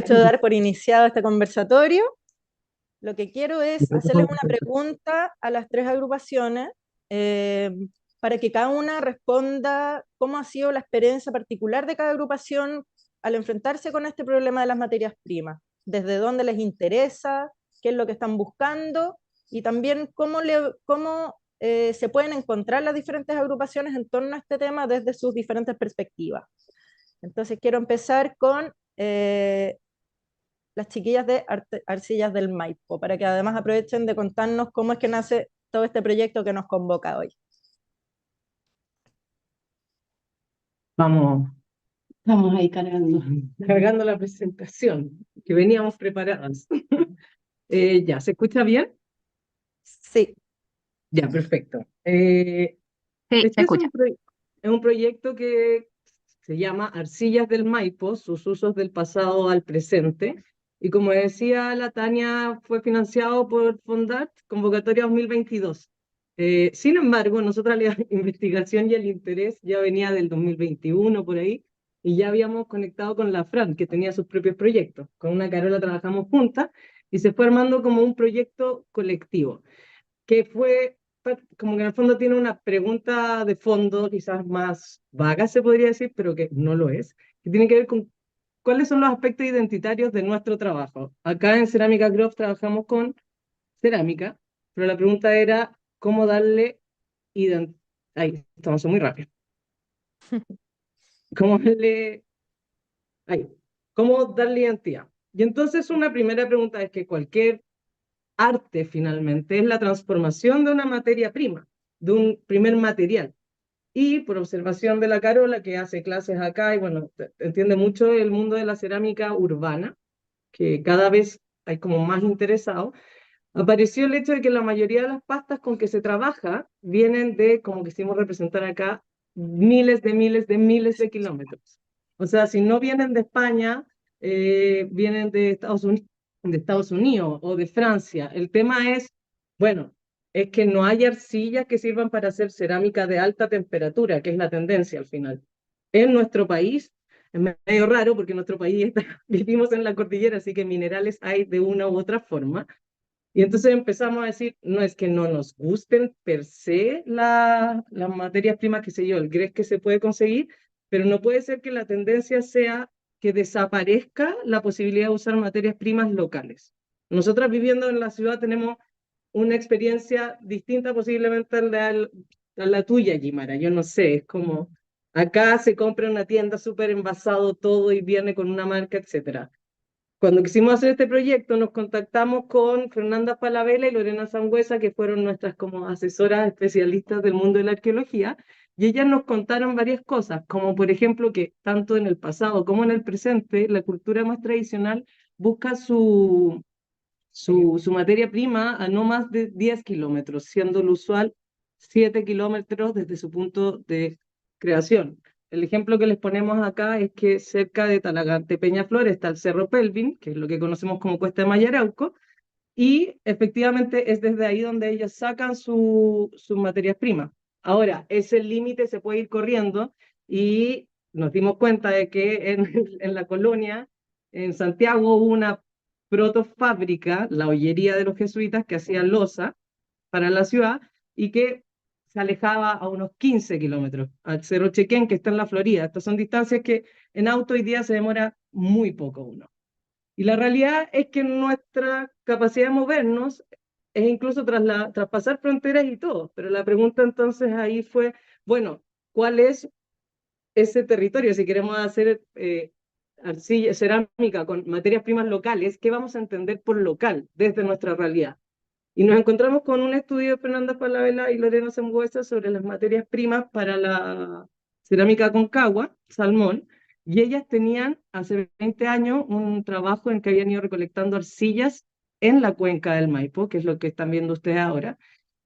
hecho de dar por iniciado este conversatorio. Lo que quiero es hacerles una pregunta a las tres agrupaciones eh, para que cada una responda cómo ha sido la experiencia particular de cada agrupación al enfrentarse con este problema de las materias primas, desde dónde les interesa, qué es lo que están buscando y también cómo se pueden encontrar las diferentes agrupaciones en torno a este tema desde sus diferentes perspectivas. Entonces quiero empezar con las chiquillas de Arcillas del Maipo, para que además aprovechen de contarnos cómo es que nace todo este proyecto que nos convoca hoy. Vamos, estamos ahí cargando la presentación, que veníamos preparadas. Ya, ¿se escucha bien? Sí. Ya, perfecto. Sí, se Este escucha. es un proyecto que se llama Arcillas del Maipo, sus usos del pasado al presente. Y como decía la Tania, fue financiado por Fondat, convocatoria 2022. Sin embargo, nosotros la investigación y el interés ya venía del 2021 por ahí, y ya habíamos conectado con la Fran, que tenía sus propios proyectos. Con una Carola trabajamos juntas y se fue armando como un proyecto colectivo, que fue como que en el fondo tiene una pregunta de fondo, quizás más vaga se podría decir, pero que no lo es, que tiene que ver con cuáles son los aspectos identitarios de nuestro trabajo. Acá en Cerámica Grove trabajamos con cerámica, pero la pregunta era cómo darle identidad. Ahí, estamos muy rápido. ¿Cómo darle, ahí, cómo darle identidad? Y entonces una primera pregunta es que cualquier arte finalmente es la transformación de una materia prima, de un primer material. Y por observación de la Carola, que hace clases acá y bueno, entiende mucho el mundo de la cerámica urbana, que cada vez hay como más interesados, apareció el hecho de que la mayoría de las pastas con que se trabaja vienen de, como quisimos representar acá, miles de kilómetros. O sea, si no vienen de España, vienen de Estados Unidos o de Francia. El tema es, bueno, es que no hay arcillas que sirvan para hacer cerámica de alta temperatura, que es la tendencia al final. En nuestro país, es medio raro porque en nuestro país vivimos en la cordillera, así que minerales hay de una u otra forma. Y entonces empezamos a decir, no es que no nos gusten per se las materias primas, qué sé yo, el grés que se puede conseguir, pero no puede ser que la tendencia sea que desaparezca la posibilidad de usar materias primas locales. Nosotras viviendo en la ciudad tenemos una experiencia distinta posiblemente a la tuya, Gimara. Yo no sé, es como acá se compra en una tienda súper envasado todo y viene con una marca, etcétera. Cuando quisimos hacer este proyecto, nos contactamos con Fernanda Falabella y Lorena Sangüesa, que fueron nuestras como asesoras especialistas del mundo de la arqueología, y ellas nos contaron varias cosas, como por ejemplo que tanto en el pasado como en el presente, la cultura más tradicional busca su materia prima a no más de 10 kilómetros, siendo lo usual 7 kilómetros desde su punto de creación. El ejemplo que les ponemos acá es que cerca de Talagante Peñaflor está el Cerro Pelvin, que es lo que conocemos como Cuesta de Mayarauco, y efectivamente es desde ahí donde ellos sacan sus materias primas. Ahora, ese límite se puede ir corriendo y nos dimos cuenta de que en la colonia, en Santiago, hubo una protofábrica, la Ollería de los Jesuitas, que hacía loza para la ciudad y que se alejaba a unos 15 kilómetros, al Cerro Chequén, que está en la Florida. Estas son distancias que en auto hoy día se demora muy poco uno. Y la realidad es que nuestra capacidad de movernos es incluso traspasar fronteras y todo. Pero la pregunta entonces ahí fue, bueno, ¿cuál es ese territorio? Si queremos hacer arcilla, cerámica con materias primas locales, ¿qué vamos a entender por local desde nuestra realidad? Y nos encontramos con un estudio de Fernanda Falabella y Lorena Sambuesa sobre las materias primas para la cerámica Concagua, salmón, y ellas tenían hace 20 años un trabajo en que habían ido recolectando arcillas en la cuenca del Maipo, que es lo que están viendo ustedes ahora,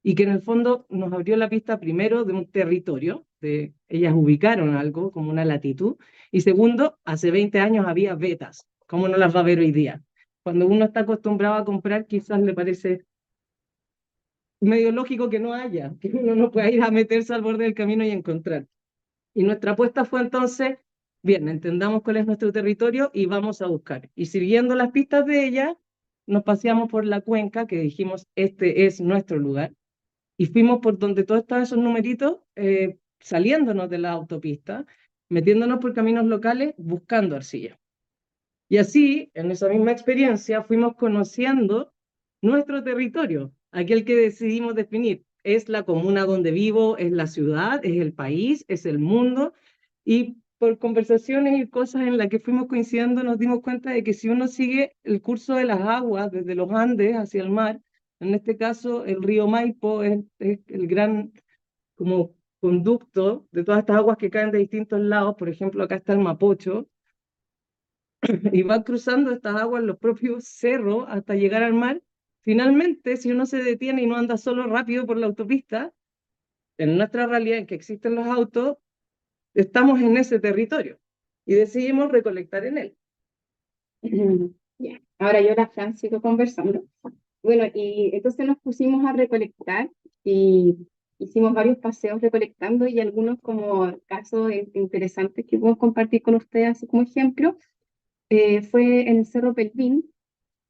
y que en el fondo nos abrió la pista primero de un territorio, ellas ubicaron algo como una latitud, y segundo, hace 20 años había vetas, ¿cómo no las va a ver hoy día? Cuando uno está acostumbrado a comprar, quizás le parece medio lógico que no haya, que uno no pueda ir a meterse al borde del camino y encontrar. Y nuestra apuesta fue entonces bien, entendamos cuál es nuestro territorio y vamos a buscar. Y siguiendo las pistas de ella, nos paseamos por la cuenca, que dijimos, este es nuestro lugar, y fuimos por donde todos estaban esos numeritos, saliéndonos de la autopista, metiéndonos por caminos locales, buscando arcilla. Y así, en esa misma experiencia, fuimos conociendo nuestro territorio, aquel que decidimos definir. Es la comuna donde vivo, es la ciudad, es el país, es el mundo. Y por conversaciones y cosas en las que fuimos coincidiendo, nos dimos cuenta de que si uno sigue el curso de las aguas desde los Andes hacia el mar, en este caso el río Maipo es el gran como conducto de todas estas aguas que caen de distintos lados. Por ejemplo, acá está el Mapocho, y van cruzando estas aguas los propios cerros hasta llegar al mar. Finalmente, si uno se detiene y no anda solo rápido por la autopista, en nuestra realidad en que existen los autos, estamos en ese territorio y decidimos recolectar en él. Ya. Ahora yo la Fran sigo conversando. Bueno, y entonces nos pusimos a recolectar y hicimos varios paseos recolectando y algunos como casos interesantes que puedo compartir con ustedes así como ejemplo. Fue en el Cerro Pelvín.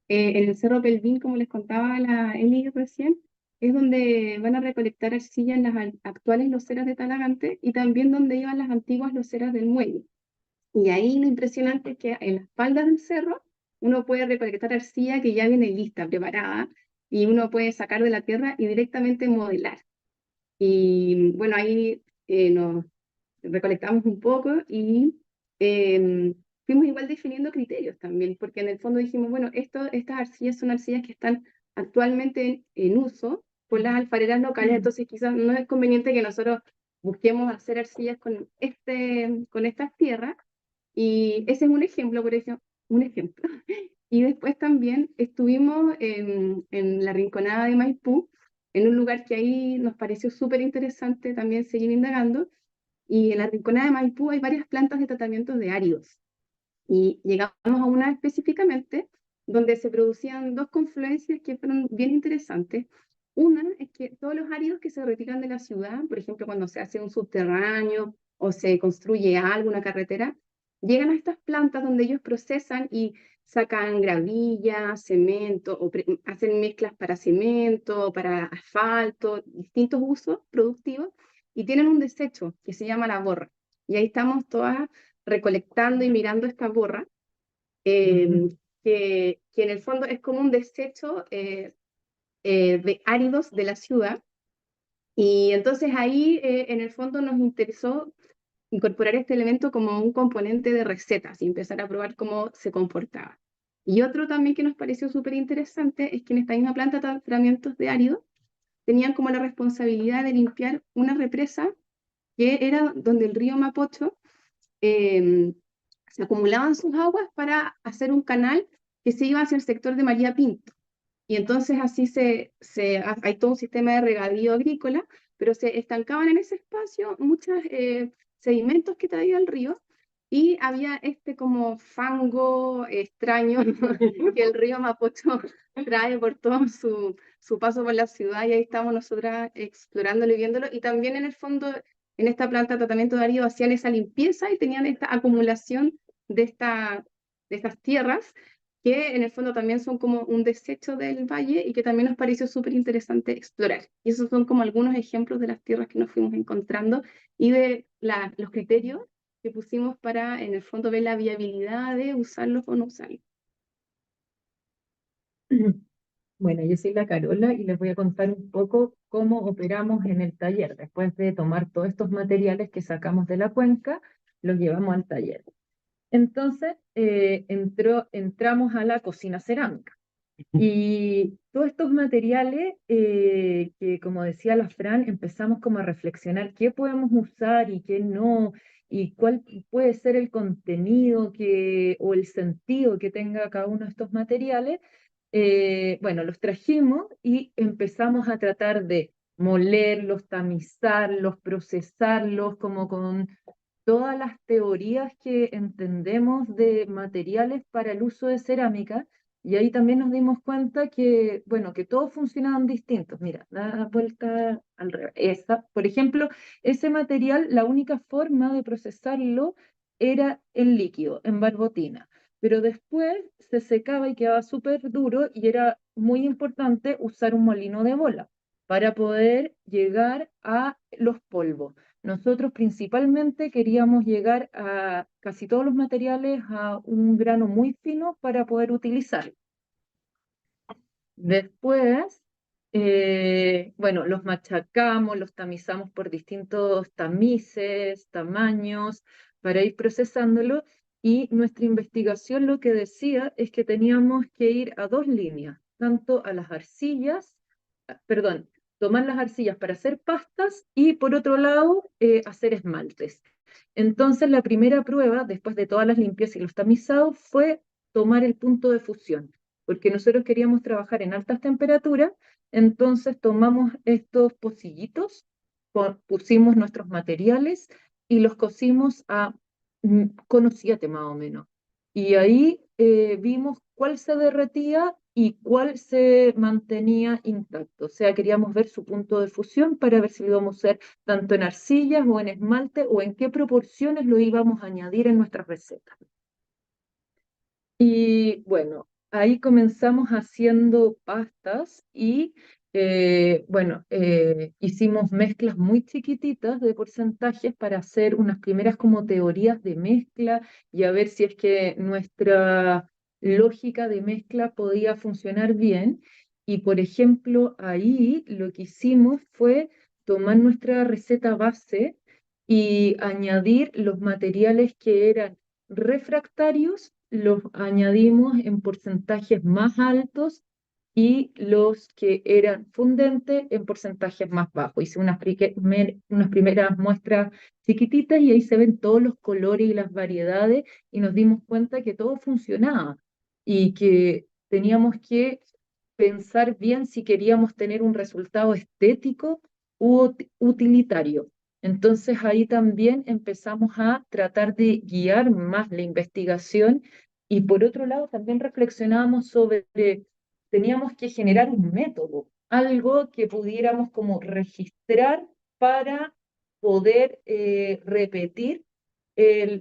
En el Cerro Pelvín, como les contaba la Eli recién, es donde van a recolectar arcilla en las actuales loceras de Talagante y también donde iban las antiguas loceras del muelle. Y ahí lo impresionante es que en las faldas del cerro uno puede recolectar arcilla que ya viene lista, preparada, y uno puede sacar de la tierra y directamente modelar. Y bueno, ahí nos recolectamos un poco y fuimos igual definiendo criterios también, porque en el fondo dijimos, bueno, estas arcillas son arcillas que están actualmente en uso por las alfareras locales, entonces quizás no es conveniente que nosotros busquemos hacer arcillas con estas tierras, y ese es un ejemplo, por ejemplo, un ejemplo. Y después también estuvimos en la Rinconada de Maipú, en un lugar que ahí nos pareció súper interesante también seguir indagando, y en la Rinconada de Maipú hay varias plantas de tratamiento de áridos. Y llegamos a una específicamente donde se producían dos confluencias que fueron bien interesantes. Una es que todos los áridos que se retiran de la ciudad, por ejemplo, cuando se hace un subterráneo o se construye algo, una carretera, llegan a estas plantas donde ellos procesan y sacan gravilla, cemento, o hacen mezclas para cemento, para asfalto, distintos usos productivos, y tienen un desecho que se llama la borra. Y ahí estamos todas recolectando y mirando esta borra, que en el fondo es como un desecho de áridos de la ciudad. Y entonces ahí en el fondo nos interesó incorporar este elemento como un componente de recetas y empezar a probar cómo se comportaba. Y otro también que nos pareció súper interesante es que en esta misma planta de tratamientos de árido tenían como la responsabilidad de limpiar una represa que era donde el río Mapocho se acumulaban sus aguas para hacer un canal que se iba hacia el sector de María Pinto. Y entonces así hay todo un sistema de regadío agrícola, pero se estancaban en ese espacio muchos sedimentos que traía el río, y había este como fango extraño que el río Mapocho trae por todo su paso por la ciudad, y ahí estamos nosotras explorándolo y viéndolo. Y también en el fondo, en esta planta de tratamiento de árido, hacían esa limpieza y tenían esta acumulación de estas tierras que en el fondo también son como un desecho del valle y que también nos pareció súper interesante explorar. Y esos son como algunos ejemplos de las tierras que nos fuimos encontrando y de los criterios que pusimos para, en el fondo, ver la viabilidad de usarlos o no usarlos. Bueno, yo soy la Carola y les voy a contar un poco cómo operamos en el taller. Después de tomar todos estos materiales que sacamos de la cuenca, los llevamos al taller. Entonces, entramos a la cocina cerámica. Y todos estos materiales que, como decía la Fran, empezamos como a reflexionar qué podemos usar y qué no, y cuál puede ser el contenido o el sentido que tenga cada uno de estos materiales. Bueno, los trajimos y empezamos a tratar de molerlos, tamizarlos, procesarlos, como con todas las teorías que entendemos de materiales para el uso de cerámica. Y ahí también nos dimos cuenta que, bueno, que todos funcionaban distintos. Mira, da vuelta al revés. Por ejemplo, ese material, la única forma de procesarlo era en líquido, en barbotina. Pero después se secaba y quedaba súper duro y era muy importante usar un molino de bola para poder llegar a los polvos. Nosotros principalmente queríamos llegar a casi todos los materiales a un grano muy fino para poder utilizar. Después, bueno, los machacamos, los tamizamos por distintos tamices, tamaños, para ir procesándolo. Y nuestra investigación lo que decía es que teníamos que ir a dos líneas, tanto a las arcillas, perdón, tomar las arcillas para hacer pastas y por otro lado hacer esmaltes. Entonces la primera prueba, después de todas las limpiezas y los tamizados, fue tomar el punto de fusión porque nosotros queríamos trabajar en altas temperaturas, entonces tomamos estos pocillitos, pusimos nuestros materiales y los cocimos a cono 7 más o menos. Y ahí vimos cuál se derretía y cuál se mantenía intacto. O sea, queríamos ver su punto de fusión para ver si lo íbamos a hacer tanto en arcillas o en esmalte o en qué proporciones lo íbamos a añadir en nuestras recetas. Y bueno, ahí comenzamos haciendo pastas y bueno, hicimos mezclas muy chiquititas de porcentajes para hacer unas primeras como teorías de mezcla y a ver si es que nuestra lógica de mezcla podía funcionar bien. Y por ejemplo, ahí lo que hicimos fue tomar nuestra receta base y añadir los materiales que eran refractarios los añadimos en porcentajes más altos y los que eran fundentes en porcentajes más bajos. Hice unas primeras muestras chiquititas y ahí se ven todos los colores y las variedades y nos dimos cuenta que todo funcionaba y que teníamos que pensar bien si queríamos tener un resultado estético u utilitario. Entonces ahí también empezamos a tratar de guiar más la investigación y por otro lado también reflexionábamos sobre, teníamos que generar un método, algo que pudiéramos como registrar para poder repetir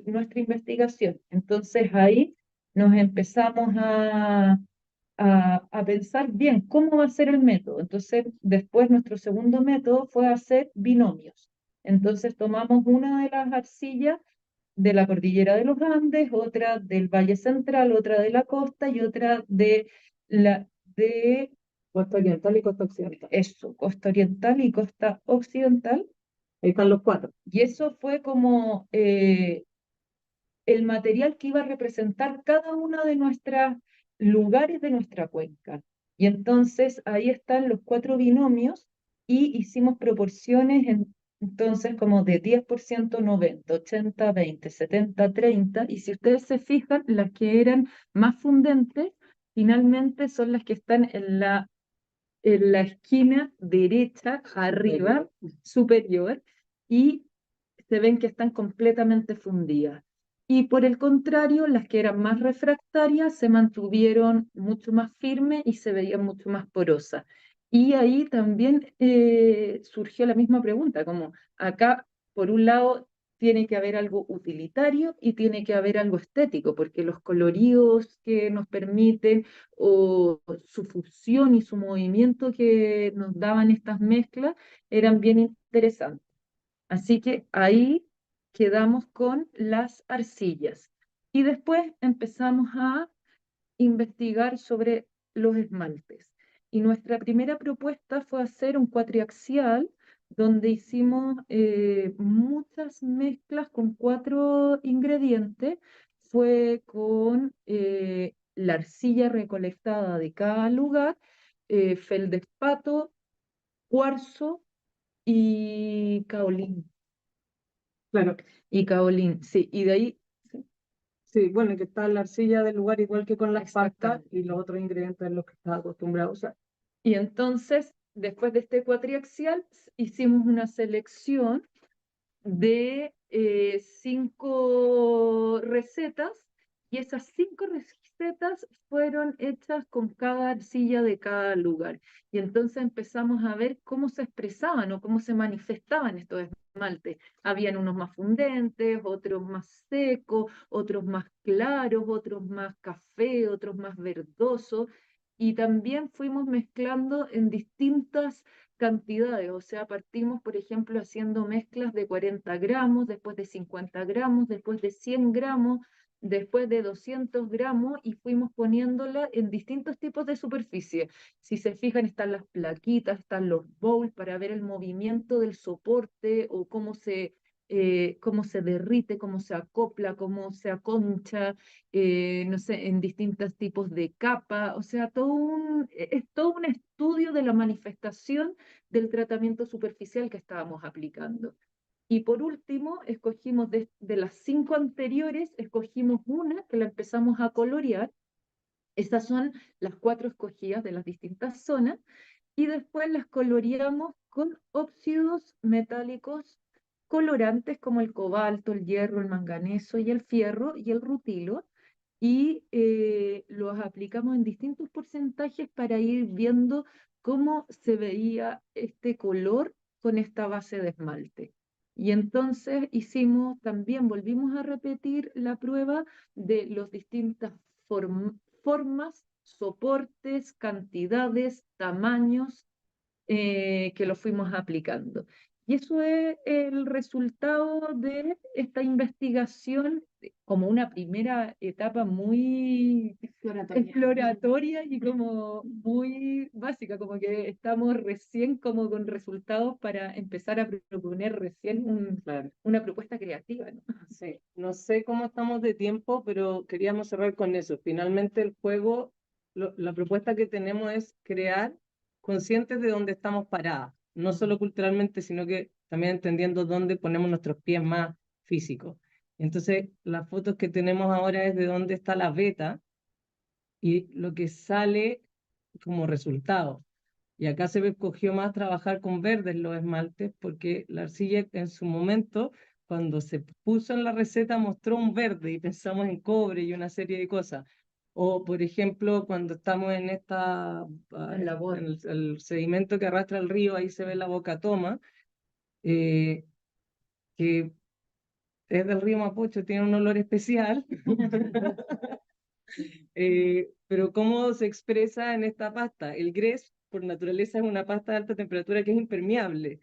nuestra investigación. Entonces ahí nos empezamos a pensar bien cómo va a ser el método. Entonces después nuestro segundo método fue hacer binomios. Entonces tomamos una de las arcillas de la cordillera de los Andes, otra del Valle Central, otra de la costa y otra de la de Costa oriental y costa occidental. eso, costa oriental y costa occidental. Ahí están los 4. Y eso fue como el material que iba a representar cada uno de nuestros lugares de nuestra cuenca. Y entonces ahí están los 4 binomios y hicimos proporciones entonces como de 10% 90, 80, 20, 70, 30. Y si ustedes se fijan, las que eran más fundentes finalmente son las que están en la esquina derecha arriba superior y se ven que están completamente fundidas. Y por el contrario, las que eran más refractarias se mantuvieron mucho más firmes y se veían mucho más porosas. Y ahí también surgió la misma pregunta, como acá, por un lado, tiene que haber algo utilitario y tiene que haber algo estético, porque los coloridos que nos permiten o su fusión y su movimiento que nos daban estas mezclas eran bien interesantes. Así que ahí quedamos con las arcillas. Y después empezamos a investigar sobre los esmaltes. Y nuestra primera propuesta fue hacer un cuatriaxial donde hicimos muchas mezclas con 4 ingredientes. Fue con la arcilla recolectada de cada lugar, feldespato, cuarzo y caolín. Claro. Y caolín, sí. Y de ahí Sí, bueno, que está la arcilla del lugar igual que con las pastas exactamente. y los otros ingredientes en los que está acostumbrado a usar. Y entonces, después de este cuatriaxial, hicimos una selección de 5 recetas y esas 5 recetas fueron hechas con cada arcilla de cada lugar. Y entonces empezamos a ver cómo se expresaban o cómo se manifestaban estos esmalte. Habían unos más fundentes, otros más secos, otros más claros, otros más café, otros más verdosos. Y también fuimos mezclando en distintas cantidades. O sea, partimos, por ejemplo, haciendo mezclas de 40 gramos, después de 50 gramos, después de 100 gramos, después de 200 gramos, y fuimos poniéndola en distintos tipos de superficie. Si se fijan, están las plaquitas, están los bowls para ver el movimiento del soporte o cómo se derrite, cómo se acopla, cómo se aconcha, no sé, en distintos tipos de capa. O sea, es todo un estudio de la manifestación del tratamiento superficial que estábamos aplicando. Y por último, escogimos de las 5 anteriores, escogimos una que la empezamos a colorear. Estas son las 4 escogidas de las distintas zonas, y después las coloreamos con óxidos metálicos colorantes como el cobalto, el hierro, el manganeso y el fierro y el rutilo, y los aplicamos en distintos porcentajes para ir viendo cómo se veía este color con esta base de esmalte. Y entonces volvimos a repetir la prueba de las distintas formas, soportes, cantidades, tamaños, que lo fuimos aplicando. Y eso es el resultado de esta investigación, como una primera etapa muy exploratoria y como muy básica, como que estamos recién como con resultados para empezar a proponer recién Claro. una propuesta creativa, ¿no? Sí, no sé cómo estamos de tiempo, pero queríamos cerrar con eso. Finalmente el juego, la propuesta que tenemos es crear conscientes de dónde estamos paradas, no solo culturalmente, sino que también entendiendo dónde ponemos nuestros pies más físicos. Entonces, las fotos que tenemos ahora es de dónde está la beta y lo que sale como resultado. Y acá se me escogió más trabajar con verdes los esmaltes, porque la arcilla en su momento, cuando se puso en la receta, mostró un verde y pensamos en cobre y una serie de cosas. O, por ejemplo, cuando estamos en En la voz. en el sedimento que arrastra el río, ahí se ve la boca toma, que es del río Mapocho, tiene un olor especial. Pero ¿cómo se expresa en esta pasta? El grés, por naturaleza, es una pasta de alta temperatura que es impermeable.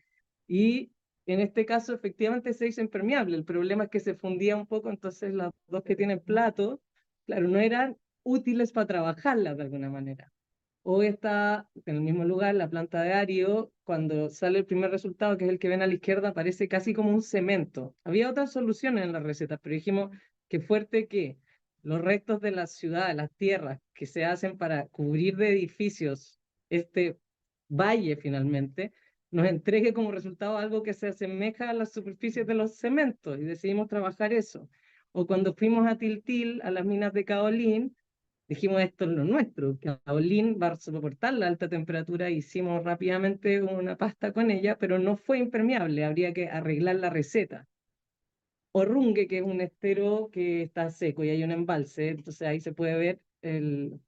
Y en este caso, efectivamente, se hizo impermeable. El problema es que se fundía un poco, entonces las dos que tienen plato, claro, no eran útiles para trabajarlas de alguna manera. O está en el mismo lugar, la planta de ario, cuando sale el primer resultado, que es el que ven a la izquierda, parece casi como un cemento. Había otras soluciones en las recetas, pero dijimos que fuerte que los restos de las ciudades, las tierras que se hacen para cubrir de edificios este valle finalmente, nos entregue como resultado algo que se asemeja a las superficies de los cementos, y decidimos trabajar eso. O cuando fuimos a Tiltil, a las minas de Caolín, dijimos esto es lo nuestro, que Caolín va a soportar la alta temperatura, hicimos rápidamente una pasta con ella, pero no fue impermeable, habría que arreglar la receta. O Rungue, que es un estero que está seco y hay un embalse, entonces ahí se puede ver en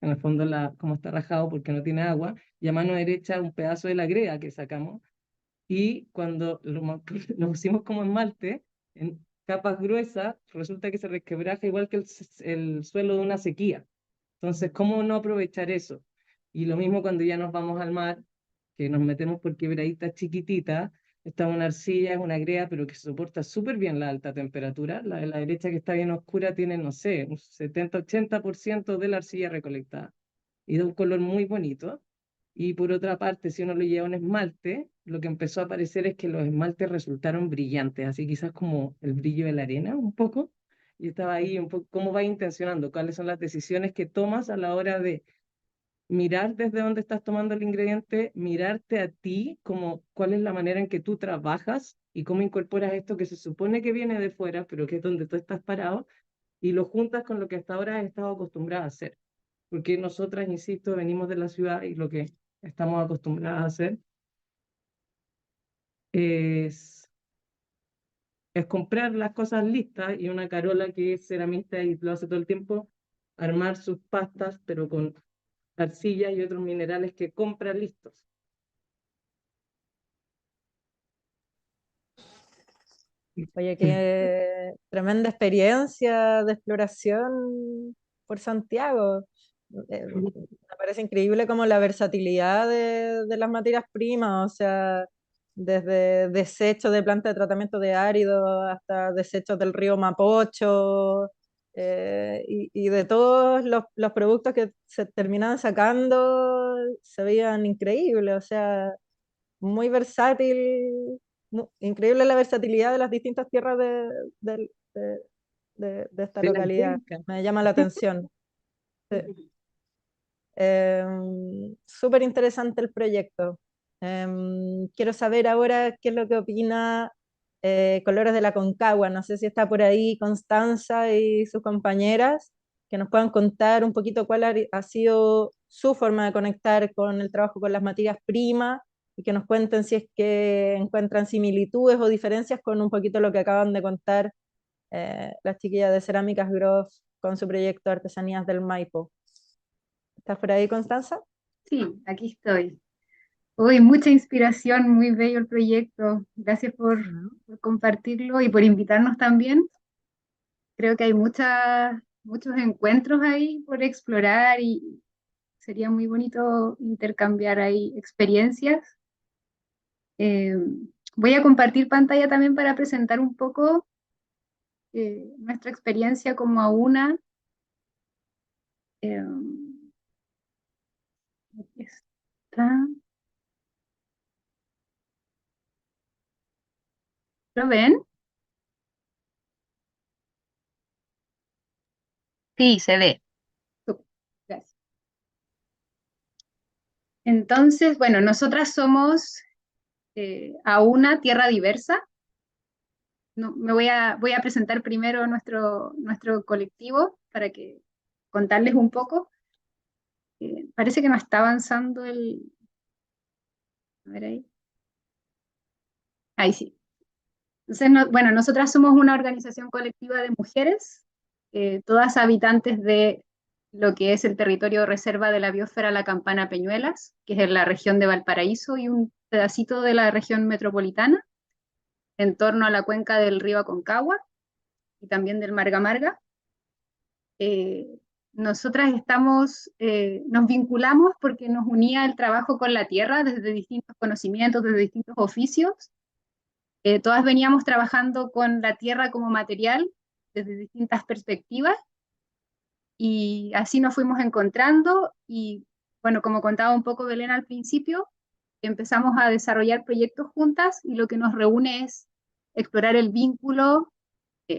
el fondo cómo está rajado porque no tiene agua, y a mano derecha un pedazo de la greda que sacamos, y cuando lo pusimos como esmalte, en capas gruesas, resulta que se resquebraja igual que el suelo de una sequía. Entonces, ¿cómo no aprovechar eso? Y lo mismo cuando ya nos vamos al mar, que nos metemos por quebraditas chiquititas, está una arcilla, es una greda, pero que soporta súper bien la alta temperatura. La de la derecha, que está bien oscura, tiene, no sé, un 70-80% de la arcilla recolectada y da un color muy bonito. Y por otra parte, si uno lo lleva a un esmalte, lo que empezó a aparecer es que los esmaltes resultaron brillantes, así quizás como el brillo de la arena un poco. Y estaba ahí un poco, ¿cómo vas intencionando? ¿Cuáles son las decisiones que tomas a la hora de mirar desde dónde estás tomando el ingrediente, mirarte a ti, como cuál es la manera en que tú trabajas y cómo incorporas esto que se supone que viene de fuera, pero que es donde tú estás parado, y lo juntas con lo que hasta ahora has estado acostumbrada a hacer? Porque nosotras, insisto, venimos de la ciudad y lo que estamos acostumbradas a hacer es, es comprar las cosas listas, y una Carola que es ceramista y lo hace todo el tiempo, armar sus pastas, pero con arcilla y otros minerales que compra listos. Oye, qué tremenda experiencia de exploración por Santiago. Me parece increíble como la versatilidad de las materias primas, o sea, desde desechos de planta de tratamiento de árido hasta desechos del río Mapocho, y de todos los productos que se terminaban sacando se veían increíbles, o sea, muy versátil, increíble la versatilidad de las distintas tierras de- de esta De la localidad. cuenca. Me llama la atención. Sí. Súper interesante el proyecto. Quiero saber ahora qué es lo que opina Colores de la Concagua. No sé si está por ahí Constanza y sus compañeras, que nos puedan contar un poquito cuál ha sido su forma de conectar con el trabajo con las materias primas y que nos cuenten si es que encuentran similitudes o diferencias con un poquito lo que acaban de contar las chiquillas de Cerámicas Gross con su proyecto Artesanías del Maipo. ¿Estás por ahí, Constanza? Sí, aquí estoy. Uy, mucha inspiración, muy bello el proyecto. Gracias por compartirlo y por invitarnos también. Creo que hay muchos encuentros ahí por explorar y sería muy bonito intercambiar ahí experiencias. Eh, Voy a compartir pantalla también para presentar un poco nuestra experiencia como a una. Eh, Aquí está. ¿Lo ven? Sí, se ve. Gracias. Entonces, bueno, nosotras somos a una tierra diversa. No, voy a presentar primero nuestro colectivo para que contarles un poco. Parece que no está avanzando el... A ver ahí. Ahí sí. Entonces, bueno, nosotras somos una organización colectiva de mujeres, todas habitantes de lo que es el territorio reserva de la biosfera La Campana Peñuelas, que es en la región de Valparaíso y un pedacito de la región metropolitana, en torno a la cuenca del río Aconcagua y también del Marga Marga. Eh, Nosotras nos vinculamos porque nos unía el trabajo con la tierra desde distintos conocimientos, desde distintos oficios. Todas veníamos trabajando con la tierra como material desde distintas perspectivas y así nos fuimos encontrando y bueno, como contaba un poco Belén al principio, empezamos a desarrollar proyectos juntas y lo que nos reúne es explorar el vínculo,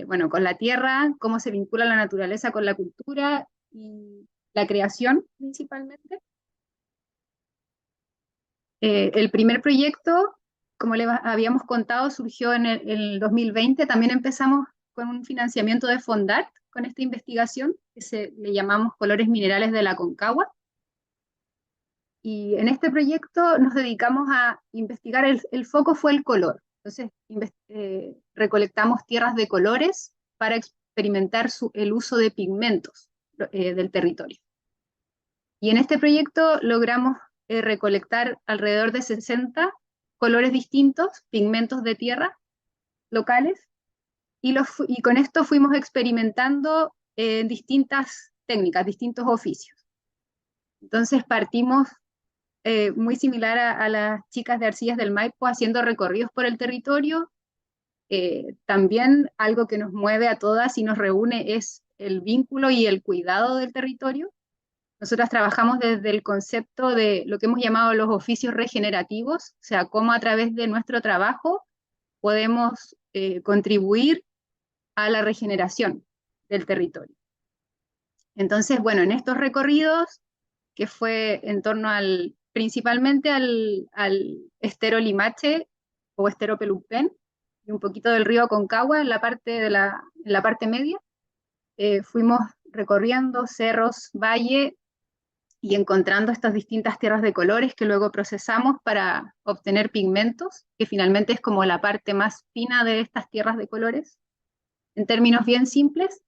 bueno, con la tierra, cómo se vincula la naturaleza con la cultura y la creación principalmente. El primer proyecto, como les habíamos contado, surgió en el 2020. También empezamos con un financiamiento de Fondart con esta investigación que le llamamos Colores Minerales de la Concagua. Y en este proyecto nos dedicamos a investigar, el foco fue el color. Entonces, recolectamos tierras de colores para experimentar el uso de pigmentos del territorio. Y en este proyecto logramos recolectar alrededor de 60 colores distintos, pigmentos de tierra locales, y con esto fuimos experimentando distintas técnicas, distintos oficios. Entonces partimos muy similar a las chicas de Arcillas del Maipo haciendo recorridos por el territorio. También algo que nos mueve a todas y nos reúne es el vínculo y el cuidado del territorio. Nosotras trabajamos desde el concepto de lo que hemos llamado los oficios regenerativos, o sea, cómo a través de nuestro trabajo podemos contribuir a la regeneración del territorio. Entonces, bueno, en estos recorridos, que fue en torno principalmente al estero Limache o estero Pelumpén, y un poquito del río Aconcagua en la parte media, fuimos recorriendo cerros, valle, y encontrando estas distintas tierras de colores que luego procesamos para obtener pigmentos, que finalmente es como la parte más fina de estas tierras de colores, en términos bien simples.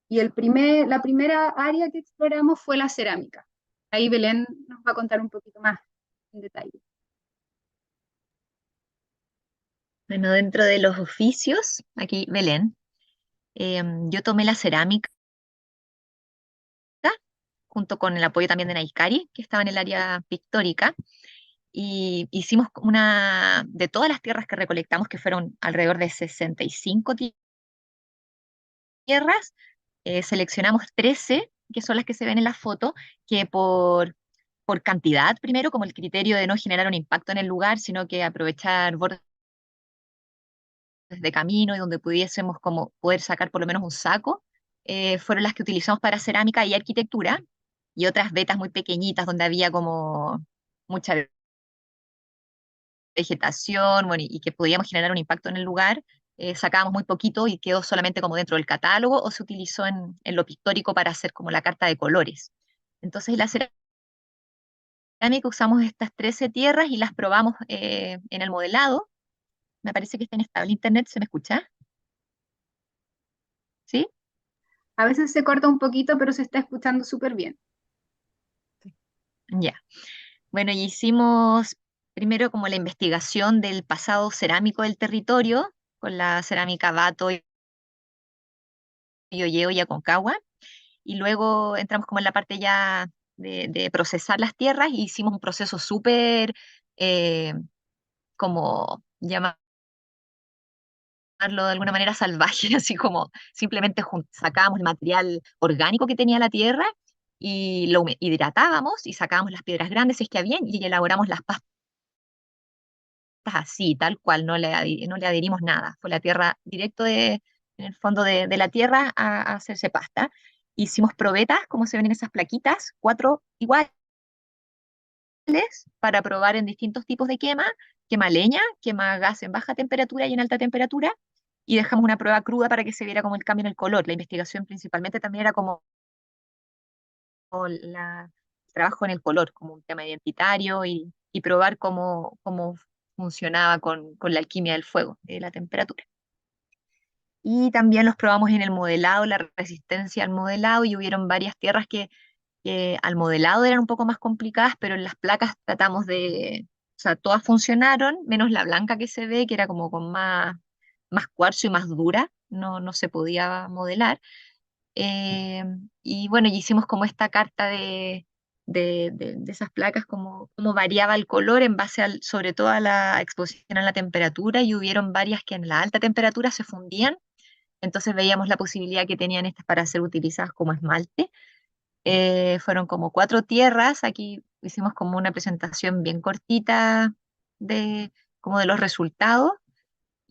Y la primera área que exploramos fue la cerámica. Ahí Belén nos va a contar un poquito más en detalle. Bueno, dentro de los oficios, aquí Belén, yo tomé la cerámica junto con el apoyo también de Naikari, que estaba en el área pictórica, y hicimos de todas las tierras que recolectamos, que fueron alrededor de 65 tierras, seleccionamos 13, que son las que se ven en la foto, que por cantidad, primero, como el criterio de no generar un impacto en el lugar, sino que aprovechar bordes de camino y donde pudiésemos como poder sacar por lo menos un saco, fueron las que utilizamos para cerámica y arquitectura, y otras vetas muy pequeñitas donde había como mucha vegetación, bueno, y que podíamos generar un impacto en el lugar, sacábamos muy poquito y quedó solamente como dentro del catálogo o se utilizó en lo pictórico para hacer como la carta de colores. Entonces, la cerámica usamos estas 13 tierras y las probamos en el modelado. Me parece que está inestable internet, ¿se me escucha? ¿Sí? A veces se corta un poquito, pero se está escuchando súper bien. Ya. Bueno, y hicimos primero como la investigación del pasado cerámico del territorio, con la cerámica Bato, Yoyeo y Aconcagua, y luego entramos como en la parte ya de procesar las tierras y hicimos un proceso súper, eh, como llamarlo de alguna manera salvaje, así como simplemente sacábamos el material orgánico que tenía la tierra y lo hidratábamos y sacábamos las piedras grandes si es que había y elaboramos las pastas así, tal cual, no le adherimos nada. Fue la tierra directo en el fondo de la tierra a hacerse pasta. Hicimos probetas, como se ven en esas plaquitas, 4 iguales, para probar en distintos tipos de quema leña, quema gas en baja temperatura y en alta temperatura, y dejamos una prueba cruda para que se viera como el cambio en el color. La investigación principalmente también era como el trabajo en el color, como un tema identitario y probar cómo funcionaba con la alquimia del fuego, de la temperatura. Y también los probamos en el modelado, la resistencia al modelado, y hubieron varias tierras que al modelado eran un poco más complicadas, pero en las placas tratamos o sea, todas funcionaron, menos la blanca que se ve, que era como con más cuarzo y más dura, no se podía modelar. Eh, y bueno, y hicimos como esta carta de esas placas, como variaba el color en base sobre todo a la exposición a la temperatura, y hubieron varias que en la alta temperatura se fundían, entonces veíamos la posibilidad que tenían estas para ser utilizadas como esmalte. Fueron como 4 tierras, aquí hicimos como una presentación bien cortita como de los resultados.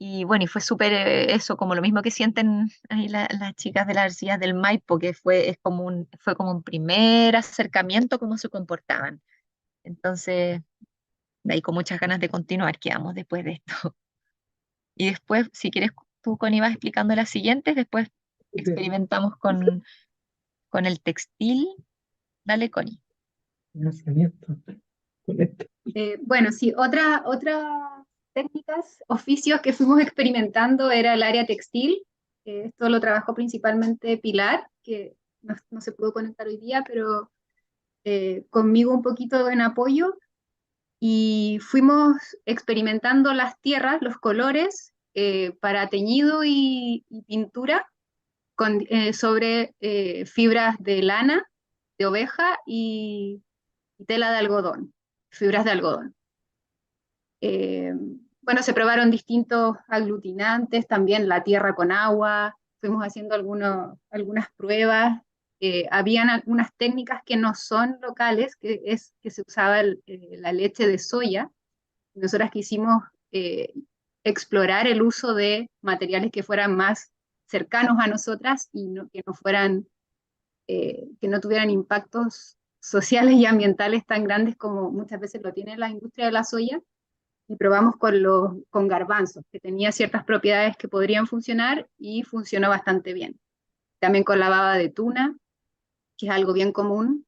Y bueno, y fue súper eso, como lo mismo que sienten ahí las chicas de las arcillas del Maipo, que fue como un primer acercamiento a cómo se comportaban. Entonces, de ahí con muchas ganas de continuar quedamos después de esto. Y después, si quieres, tú, Connie, vas explicando las siguientes, después experimentamos con el textil. Dale, Connie. Bueno, sí, otra técnicas, oficios que fuimos experimentando era el área textil. Esto lo trabajó principalmente Pilar, que no se pudo conectar hoy día, pero conmigo un poquito en apoyo. Y fuimos experimentando las tierras, los colores, para teñido y pintura sobre fibras de lana, de oveja y tela de algodón, fibras de algodón. Eh, bueno, se probaron distintos aglutinantes, también la tierra con agua, fuimos haciendo algunas pruebas. Habían algunas técnicas que no son locales, que se usaba la leche de soya. Nosotras quisimos explorar el uso de materiales que fueran más cercanos a nosotras y que no tuvieran impactos sociales y ambientales tan grandes como muchas veces lo tiene la industria de la soya. Y probamos con garbanzos, que tenía ciertas propiedades que podrían funcionar y funcionó bastante bien. También con la baba de tuna, que es algo bien común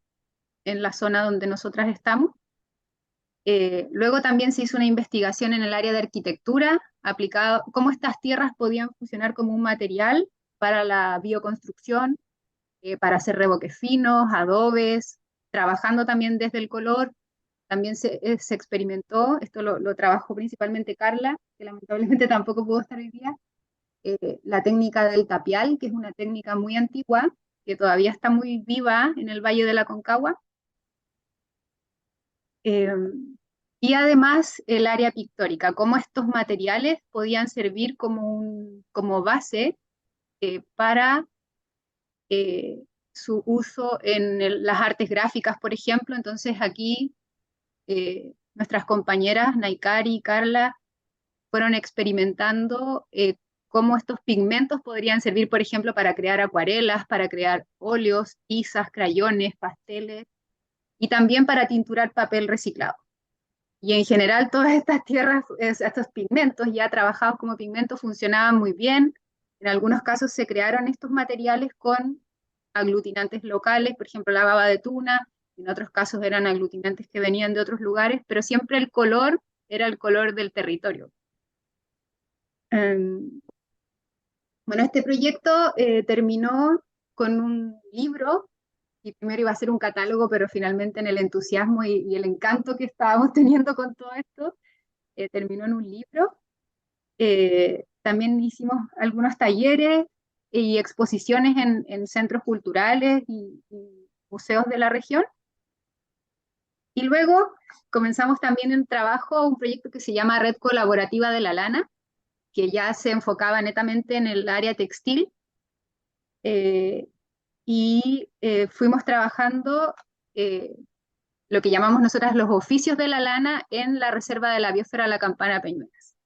en la zona donde nosotras estamos. Luego también se hizo una investigación en el área de arquitectura, aplicado cómo estas tierras podían funcionar como un material para la bioconstrucción, para hacer revoques finos, adobes, trabajando también desde el color, también se experimentó, esto lo trabajó principalmente Carla, que lamentablemente tampoco pudo estar hoy día, la técnica del tapial, que es una técnica muy antigua, que todavía está muy viva en el Valle de la Concagua. Y además el área pictórica, cómo estos materiales podían servir como base para su uso en las artes gráficas, por ejemplo. Entonces aquí nuestras compañeras Naikari y Carla fueron experimentando cómo estos pigmentos podrían servir, por ejemplo, para crear acuarelas, para crear óleos, tizas, crayones, pasteles, y también para tinturar papel reciclado. Y en general todas estas tierras, estos pigmentos ya trabajados como pigmentos funcionaban muy bien. En algunos casos se crearon estos materiales con aglutinantes locales, por ejemplo la baba de tuna, en otros casos eran aglutinantes que venían de otros lugares, pero siempre el color era el color del territorio. Bueno, este proyecto terminó con un libro, y primero iba a ser un catálogo, pero finalmente en el entusiasmo y el encanto que estábamos teniendo con todo esto, terminó en un libro. También hicimos algunos talleres y exposiciones en centros culturales y museos de la región. Y luego comenzamos también un trabajo, un proyecto que se llama Red Colaborativa de la Lana, que ya se enfocaba netamente en el área textil. Fuimos trabajando lo que llamamos nosotras los oficios de la lana en la Reserva de la Biosfera La Campana Peñuelas.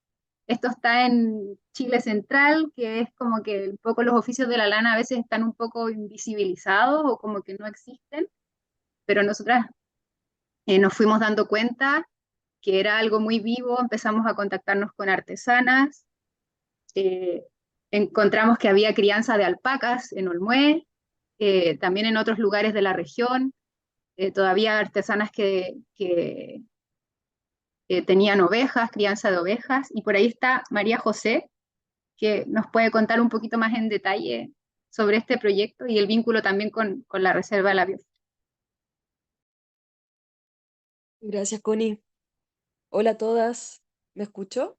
Esto está en Chile Central, que es como que un poco los oficios de la lana a veces están un poco invisibilizados o como que no existen, pero nosotras nos fuimos dando cuenta que era algo muy vivo, empezamos a contactarnos con artesanas, encontramos que había crianza de alpacas en Olmué, también en otros lugares de la región, todavía artesanas que tenían ovejas, crianza de ovejas, y por ahí está María José, que nos puede contar un poquito más en detalle sobre este proyecto y el vínculo también con la Reserva de la Biosfera. Gracias, Connie. Hola a todas. ¿Me escuchó?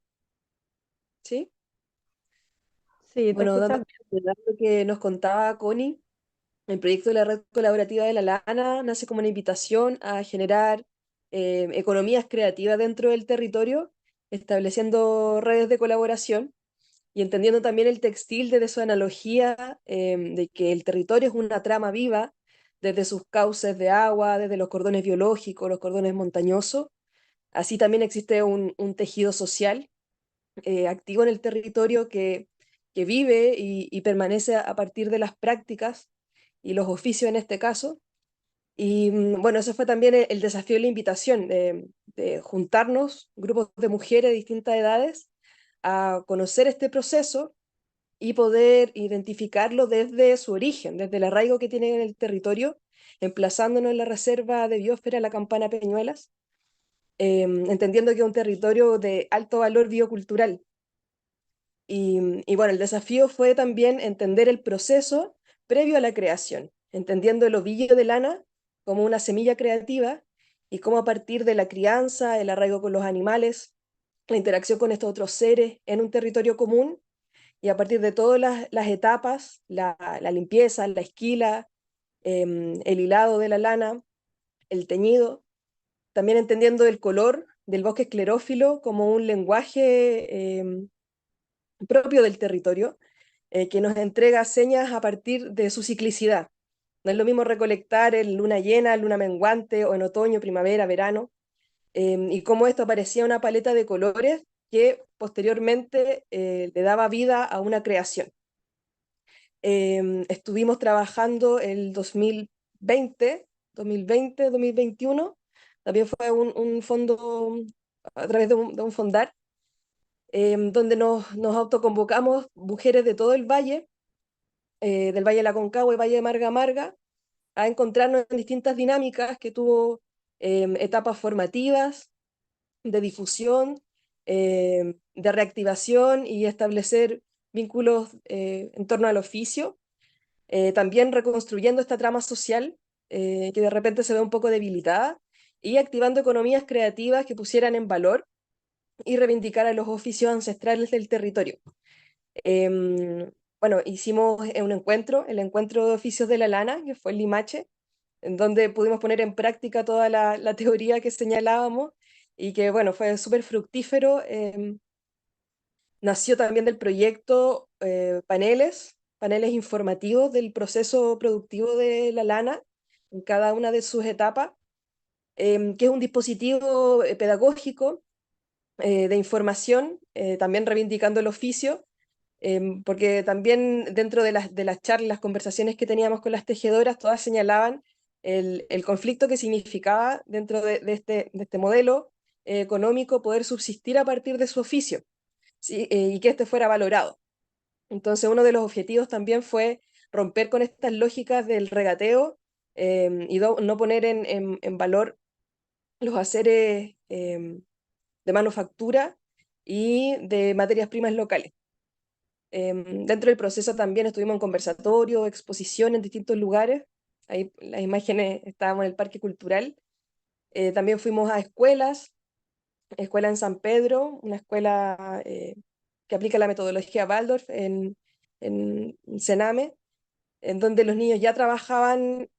¿Sí? Sí, te Bueno, escuchas dando lo que nos contaba Connie, el proyecto de la Red Colaborativa de la Lana nace como una invitación a generar economías creativas dentro del territorio, estableciendo redes de colaboración y entendiendo también el textil desde su analogía de que el territorio es una trama viva, desde sus cauces de agua, desde los cordones biológicos, los cordones montañosos. Así también existe un tejido social activo en el territorio que vive y permanece a partir de las prácticas y los oficios en este caso. Y bueno, ese fue también el desafío y la invitación de juntarnos, grupos de mujeres de distintas edades, a conocer este proceso y poder identificarlo desde su origen, desde el arraigo que tiene en el territorio, emplazándonos en la Reserva de Biosfera La Campana Peñuelas, entendiendo que es un territorio de alto valor biocultural. Y bueno, el desafío fue también entender el proceso previo a la creación, entendiendo el ovillo de lana como una semilla creativa y cómo a partir de la crianza, el arraigo con los animales, la interacción con estos otros seres en un territorio común, y a partir de todas las etapas, la limpieza, la esquila, el hilado de la lana, el teñido, también entendiendo el color del bosque esclerófilo como un lenguaje propio del territorio, que nos entrega señas a partir de su ciclicidad. No es lo mismo recolectar en luna llena, luna menguante o en otoño, primavera, verano, y cómo esto aparecía una paleta de colores que posteriormente le daba vida a una creación. Estuvimos trabajando el 2021, también fue un fondo a través de un fondar, donde nos autoconvocamos mujeres de todo el valle, del Valle de la Concagua y Valle de Marga Marga, a encontrarnos en distintas dinámicas que tuvo etapas formativas, de difusión, de reactivación y establecer vínculos en torno al oficio, también reconstruyendo esta trama social que de repente se ve un poco debilitada y activando economías creativas que pusieran en valor y reivindicaran los oficios ancestrales del territorio. Bueno, hicimos un encuentro, el encuentro de oficios de la lana, que fue en Limache, en donde pudimos poner en práctica toda la teoría que señalábamos y que, bueno, fue súper fructífero. Nació también del proyecto paneles informativos del proceso productivo de la lana en cada una de sus etapas, que es un dispositivo pedagógico de información, también reivindicando el oficio, porque también dentro de las charlas, las conversaciones que teníamos con las tejedoras, todas señalaban el conflicto que significaba dentro de este modelo económico poder subsistir a partir de su oficio, ¿sí? Y que este fuera valorado. Entonces, uno de los objetivos también fue romper con estas lógicas del regateo y no poner en valor los haceres de manufactura y de materias primas locales. Dentro del proceso también estuvimos en conversatorio, exposición en distintos lugares. Ahí las imágenes, estábamos en el Parque Cultural. También fuimos a escuela en San Pedro, una escuela que aplica la metodología Waldorf en Sename, en donde los niños ya trabajaban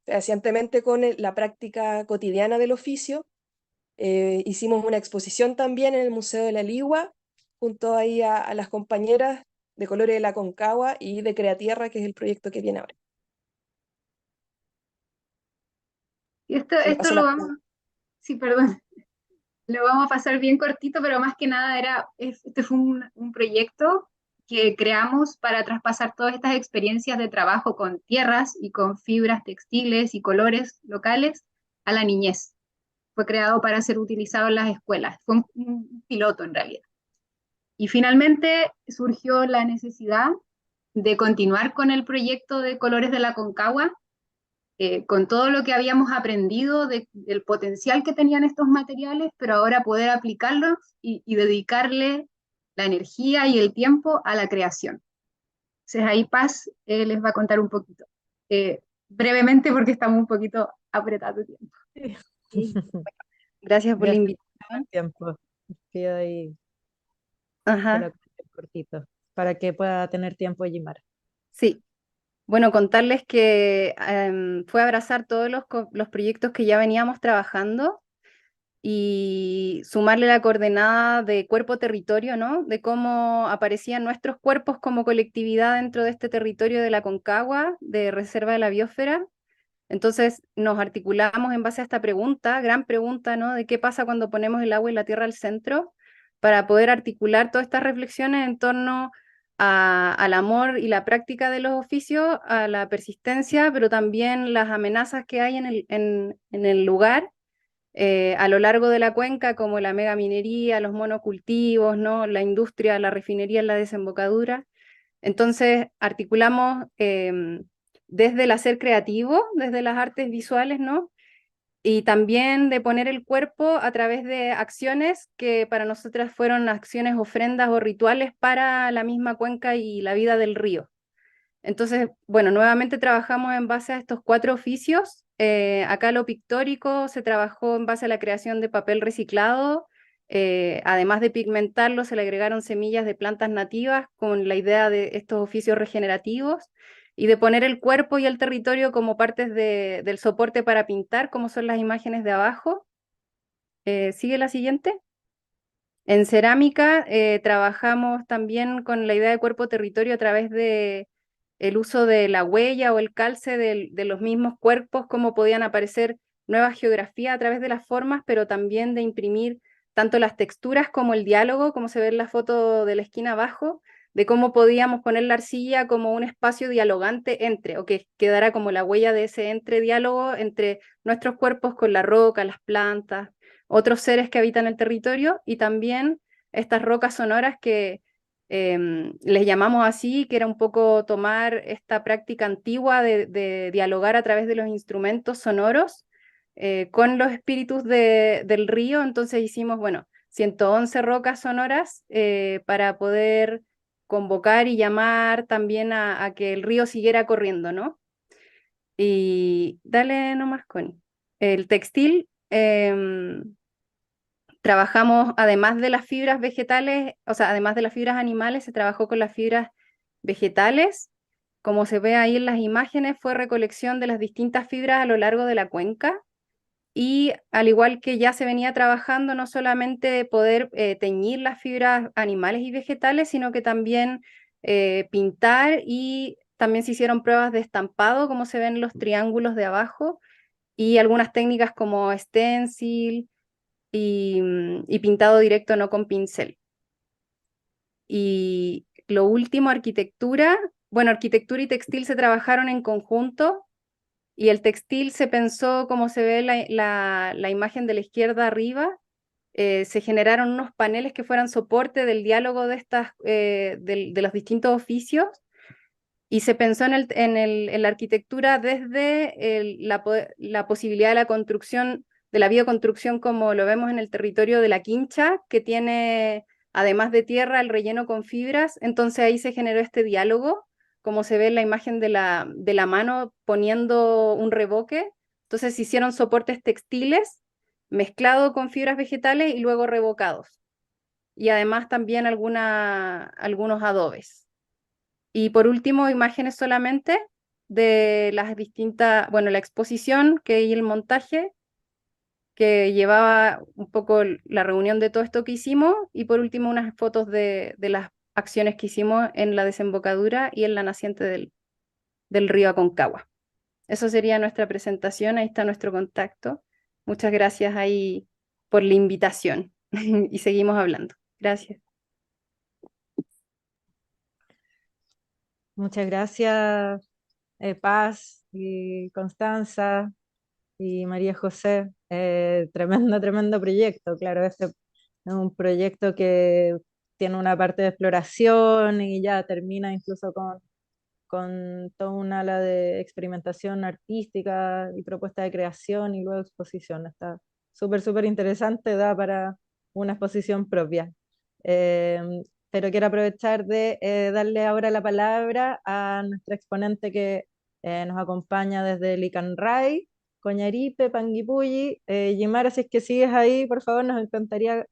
fehacientemente con la práctica cotidiana del oficio. Hicimos una exposición también en el Museo de la Ligua, junto ahí a las compañeras de Colores de la Concagua y de Creatierra, que es el proyecto que viene ahora. Y esto, Se me esto pasó lo la- vamos, sí, perdón, lo vamos a pasar bien cortito, pero más que nada este fue un proyecto que creamos para traspasar todas estas experiencias de trabajo con tierras y con fibras textiles y colores locales a la niñez. Fue creado para ser utilizado en las escuelas. Fue un piloto en realidad. Y finalmente surgió la necesidad de continuar con el proyecto de Colores de la Concagua, con todo lo que habíamos aprendido del potencial que tenían estos materiales, pero ahora poder aplicarlos y dedicarle la energía y el tiempo a la creación. Entonces ahí Paz les va a contar un poquito, brevemente porque estamos un poquito apretados de tiempo. Sí. Gracias por la Gracias invitación. por el tiempo. Pido ahí que Ajá, lo cuentes cortito, para que pueda tener tiempo Jimar. sí. Bueno, contarles que fue abrazar todos los proyectos que ya veníamos trabajando y sumarle la coordenada de cuerpo-territorio, ¿no? De cómo aparecían nuestros cuerpos como colectividad dentro de este territorio de la Concagua, de Reserva de la Biosfera. Entonces nos articulamos en base a esta pregunta, gran pregunta, ¿no? De qué pasa cuando ponemos el agua y la tierra al centro, para poder articular todas estas reflexiones en torno al amor y la práctica de los oficios, a la persistencia, pero también las amenazas que hay en el lugar a lo largo de la cuenca, como la megaminería, los monocultivos, ¿no? La industria, la refinería en la desembocadura. Entonces, articulamos desde el hacer creativo, desde las artes visuales, ¿no? Y también de poner el cuerpo a través de acciones que para nosotras fueron acciones, ofrendas o rituales para la misma cuenca y la vida del río. Entonces, bueno, nuevamente trabajamos en base a estos 4 oficios. Acá lo pictórico se trabajó en base a la creación de papel reciclado. Además de pigmentarlo, se le agregaron semillas de plantas nativas con la idea de estos oficios regenerativos y de poner el cuerpo y el territorio como partes del soporte para pintar, como son las imágenes de abajo. ¿Sigue la siguiente? En cerámica trabajamos también con la idea de cuerpo-territorio a través de el uso de la huella o el calce de los mismos cuerpos, cómo podían aparecer nuevas geografías a través de las formas, pero también de imprimir tanto las texturas como el diálogo, como se ve en la foto de la esquina abajo, de cómo podíamos poner la arcilla como un espacio dialogante o que quedara como la huella de ese diálogo entre nuestros cuerpos con la roca, las plantas, otros seres que habitan el territorio y también estas rocas sonoras que les llamamos así, que era un poco tomar esta práctica antigua de dialogar a través de los instrumentos sonoros con los espíritus del río. Entonces hicimos, bueno, 111 rocas sonoras para poder convocar y llamar también a que el río siguiera corriendo, ¿no? Y dale nomás, Connie. El textil trabajamos, además de las fibras vegetales, o sea, además de las fibras animales, se trabajó con las fibras vegetales. Como se ve ahí en las imágenes, fue recolección de las distintas fibras a lo largo de la cuenca. Y al igual que ya se venía trabajando, no solamente poder teñir las fibras animales y vegetales, sino que también pintar, y también se hicieron pruebas de estampado, como se ven los triángulos de abajo, y algunas técnicas como stencil y pintado directo no con pincel. Y lo último, arquitectura. Bueno, arquitectura y textil se trabajaron en conjunto, y el textil se pensó, como se ve la imagen de la izquierda arriba, se generaron unos paneles que fueran soporte del diálogo de los distintos oficios, y se pensó en la arquitectura desde la posibilidad de la construcción, de la bioconstrucción, como lo vemos en el territorio de La Quincha, que tiene, además de tierra, el relleno con fibras. Entonces ahí se generó este diálogo, como se ve en la imagen de la mano poniendo un revoque. Entonces se hicieron soportes textiles mezclados con fibras vegetales y luego revocados. Y además también algunos adobes. Y por último, imágenes solamente de las distintas, bueno, la exposición y el montaje, que llevaba un poco la reunión de todo esto que hicimos, y por último unas fotos de las acciones que hicimos en la desembocadura y en la naciente del río Aconcagua. Eso sería nuestra presentación, ahí está nuestro contacto. Muchas gracias ahí por la invitación y seguimos hablando. Gracias. Muchas gracias, Paz y Constanza y María José. Tremendo proyecto. Claro, este es un proyecto que tiene una parte de exploración y ya termina incluso con toda una ala de experimentación artística y propuesta de creación y luego exposición. Está súper interesante, da para una exposición propia. Pero quiero aprovechar de darle ahora la palabra a nuestra exponente que nos acompaña desde Licanray, Coñaripe, Panguipulli. Yimara, si es que sigues ahí, por favor, nos encantaría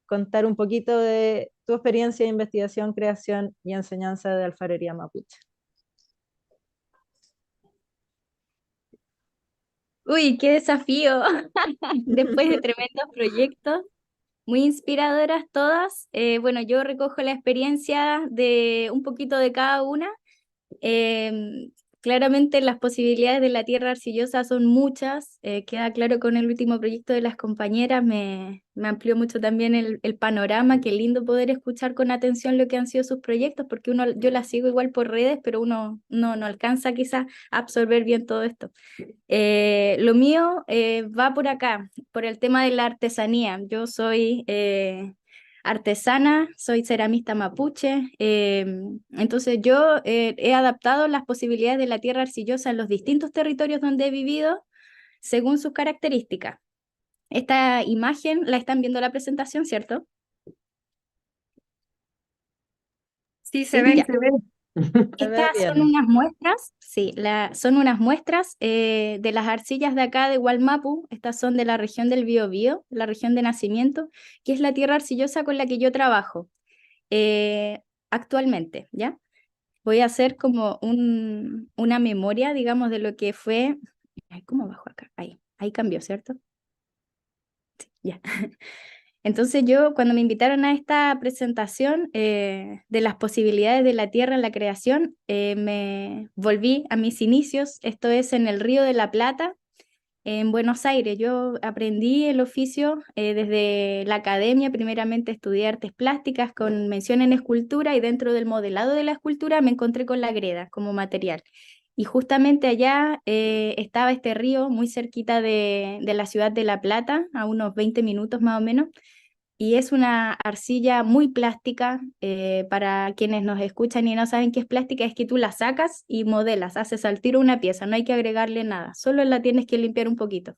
contar un poquito de tu experiencia de investigación, creación y enseñanza de alfarería mapuche. Uy, qué desafío. Después de tremendos proyectos, muy inspiradoras todas. Bueno, yo recojo la experiencia de un poquito de cada una. Claramente las posibilidades de la tierra arcillosa son muchas. Queda claro con el último proyecto de las compañeras, me amplió mucho también el panorama. Qué lindo poder escuchar con atención lo que han sido sus proyectos, porque yo las sigo igual por redes, pero uno no alcanza quizás a absorber bien todo esto. Lo mío va por acá, por el tema de la artesanía. Yo soy artesana, soy ceramista mapuche, entonces yo he adaptado las posibilidades de la tierra arcillosa en los distintos territorios donde he vivido según sus características. Esta imagen la están viendo en la presentación, ¿cierto? Sí, se ve, Ya. se ve. Estas son unas muestras, sí, son unas muestras de las arcillas de acá de Wallmapu. Estas son de la región del Biobío, la región de nacimiento, que es la tierra arcillosa con la que yo trabajo actualmente, ¿ya? Voy a hacer como una memoria, digamos, de lo que fue. Ay, ¿cómo bajo acá? Ahí cambió, ¿cierto? Sí, ya. Entonces yo, cuando me invitaron a esta presentación de las posibilidades de la tierra en la creación, me volví a mis inicios. Esto es en el Río de la Plata, en Buenos Aires. Yo aprendí el oficio desde la academia. Primeramente estudié artes plásticas con mención en escultura, y dentro del modelado de la escultura me encontré con la greda como material. Y justamente allá estaba este río muy cerquita de la ciudad de La Plata, a unos 20 minutos más o menos. Y es una arcilla muy plástica. Para quienes nos escuchan y no saben qué es plástica, es que tú la sacas y modelas, haces al tiro una pieza, no hay que agregarle nada, solo la tienes que limpiar un poquito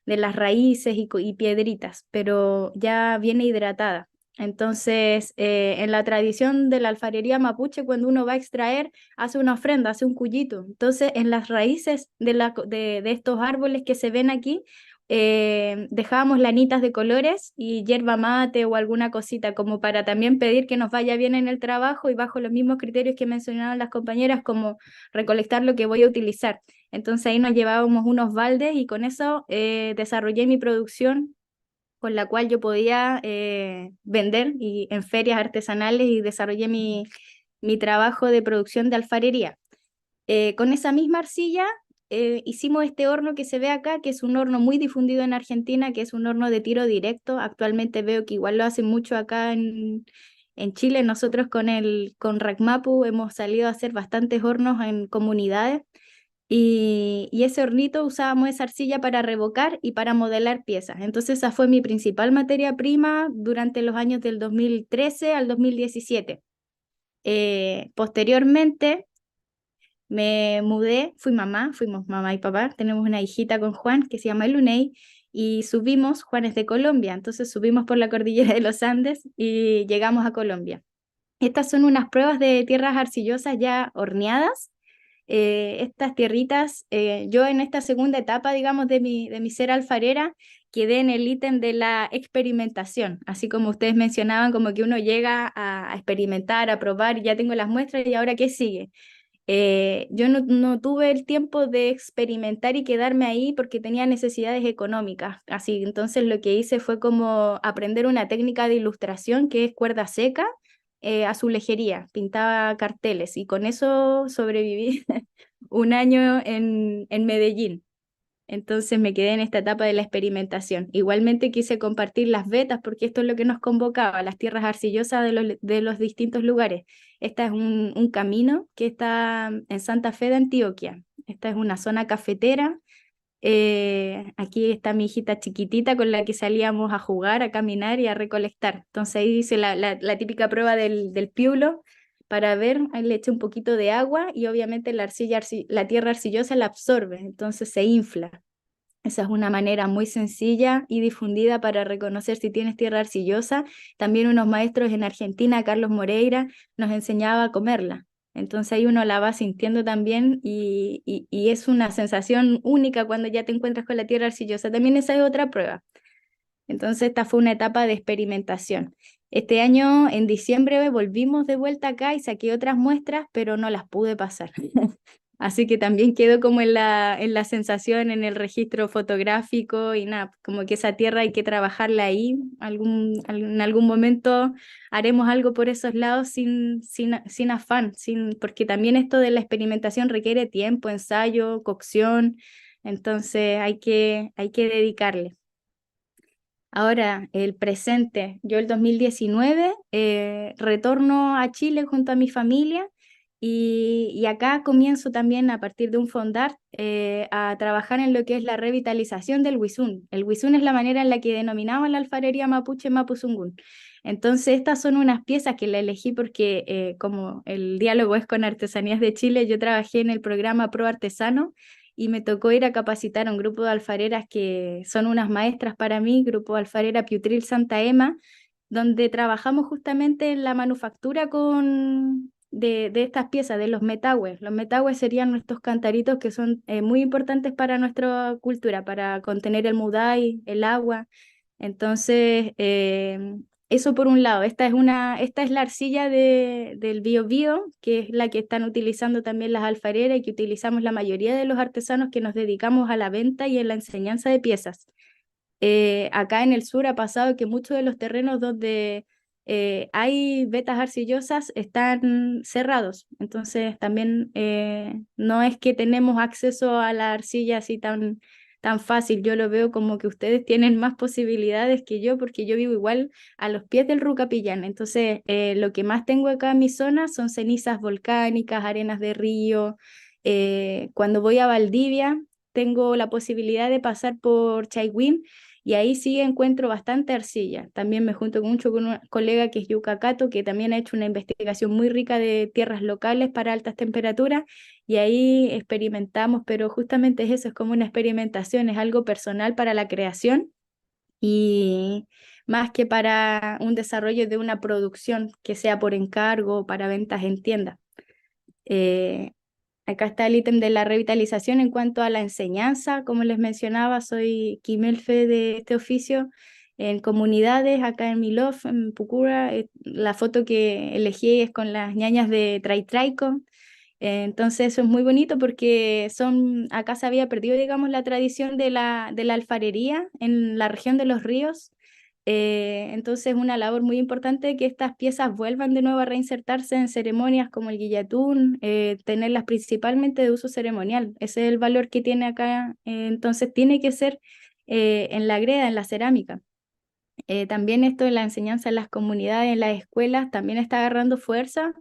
de las raíces y piedritas, pero ya viene hidratada. Entonces, en la tradición de la alfarería mapuche, cuando uno va a extraer, hace una ofrenda, hace un cuyito. Entonces, en las raíces de estos árboles que se ven aquí, dejábamos lanitas de colores y yerba mate o alguna cosita, como para también pedir que nos vaya bien en el trabajo y bajo los mismos criterios que mencionaban las compañeras, como recolectar lo que voy a utilizar. Entonces ahí nos llevábamos unos baldes y con eso desarrollé mi producción, con la cual yo podía vender en ferias artesanales, y desarrollé mi trabajo de producción de alfarería. Con esa misma arcilla hicimos este horno que se ve acá, que es un horno muy difundido en Argentina, que es un horno de tiro directo. Actualmente veo que igual lo hacen mucho acá en Chile. Nosotros con RACMAPU hemos salido a hacer bastantes hornos en comunidades. Y ese hornito usábamos esa arcilla para revocar y para modelar piezas. Entonces esa fue mi principal materia prima durante los años del 2013 al 2017. Posteriormente me mudé, fuimos mamá y papá, tenemos una hijita con Juan que se llama Luney, y subimos, Juan es de Colombia, entonces subimos por la cordillera de los Andes y llegamos a Colombia. Estas son unas pruebas de tierras arcillosas ya horneadas. Estas tierritas, yo en esta segunda etapa, digamos, de mi ser alfarera, quedé en el ítem de la experimentación, así como ustedes mencionaban, como que uno llega a experimentar, a probar, y ya tengo las muestras, y ahora ¿qué sigue? Yo no tuve el tiempo de experimentar y quedarme ahí porque tenía necesidades económicas, así entonces lo que hice fue como aprender una técnica de ilustración que es cuerda seca, azulejería, pintaba carteles y con eso sobreviví un año en Medellín. Entonces me quedé en esta etapa de la experimentación. Igualmente quise compartir las vetas porque esto es lo que nos convocaba, las tierras arcillosas de los distintos lugares. Esta es un camino que está en Santa Fe de Antioquia. Esta es una zona cafetera. Aquí está mi hijita chiquitita con la que salíamos a jugar, a caminar y a recolectar. Entonces ahí hice la típica prueba del piulo para ver, ahí le eché un poquito de agua y obviamente la tierra arcillosa la absorbe, entonces se infla. Esa es una manera muy sencilla y difundida para reconocer si tienes tierra arcillosa. También unos maestros en Argentina, Carlos Moreira, nos enseñaba a comerla. Entonces ahí uno la va sintiendo también y es una sensación única cuando ya te encuentras con la tierra arcillosa. También esa es otra prueba. Entonces esta fue una etapa de experimentación. Este año, en diciembre, volvimos de vuelta acá y saqué otras muestras, pero no las pude pasar. Así que también quedó como en la sensación, en el registro fotográfico y nada, como que esa tierra hay que trabajarla ahí. En algún momento haremos algo por esos lados sin afán, porque también esto de la experimentación requiere tiempo, ensayo, cocción, entonces hay que dedicarle. Ahora, el presente. Yo el 2019 retorno a Chile junto a mi familia y acá comienzo también a partir de un fondar a trabajar en lo que es la revitalización del huizún. El huizún es la manera en la que denominaban la alfarería mapuche Mapuzungún. Entonces, estas son unas piezas que la elegí porque como el diálogo es con Artesanías de Chile, yo trabajé en el programa Pro Artesano y me tocó ir a capacitar a un grupo de alfareras que son unas maestras para mí, grupo de alfarera Piutril Santa Ema, donde trabajamos justamente en la manufactura de estas piezas, de los metagües. Los metagües serían nuestros cantaritos que son muy importantes para nuestra cultura, para contener el mudai, el agua. Entonces, eso por un lado. Esta es la arcilla del Biobío, que es la que están utilizando también las alfareras y que utilizamos la mayoría de los artesanos que nos dedicamos a la venta y en la enseñanza de piezas. Acá en el sur ha pasado que muchos de los terrenos donde hay vetas arcillosas están cerrados, entonces también no es que tenemos acceso a la arcilla así tan fácil. Yo lo veo como que ustedes tienen más posibilidades que yo porque yo vivo igual a los pies del Rucapillán, entonces lo que más tengo acá en mi zona son cenizas volcánicas, arenas de río. Cuando voy a Valdivia tengo la posibilidad de pasar por Chaihuín y ahí sí encuentro bastante arcilla. También me junto mucho con una colega que es Yuka Kato, que también ha hecho una investigación muy rica de tierras locales para altas temperaturas, y ahí experimentamos, pero justamente es eso, es como una experimentación, es algo personal para la creación y más que para un desarrollo de una producción que sea por encargo o para ventas en tienda. Acá está el ítem de la revitalización en cuanto a la enseñanza. Como les mencionaba, soy quimelfe de este oficio en comunidades, acá en Milov, en Pucura. La foto que elegí es con las ñañas de Traitraico. Entonces eso es muy bonito porque acá se había perdido, digamos, la tradición de la alfarería en la región de los ríos. Entonces es una labor muy importante que estas piezas vuelvan de nuevo a reinsertarse en ceremonias como el guillatún, tenerlas principalmente de uso ceremonial. Ese es el valor que tiene acá. Entonces tiene que ser en la greda, en la cerámica. También esto de la enseñanza en las comunidades, en las escuelas, también está agarrando fuerza.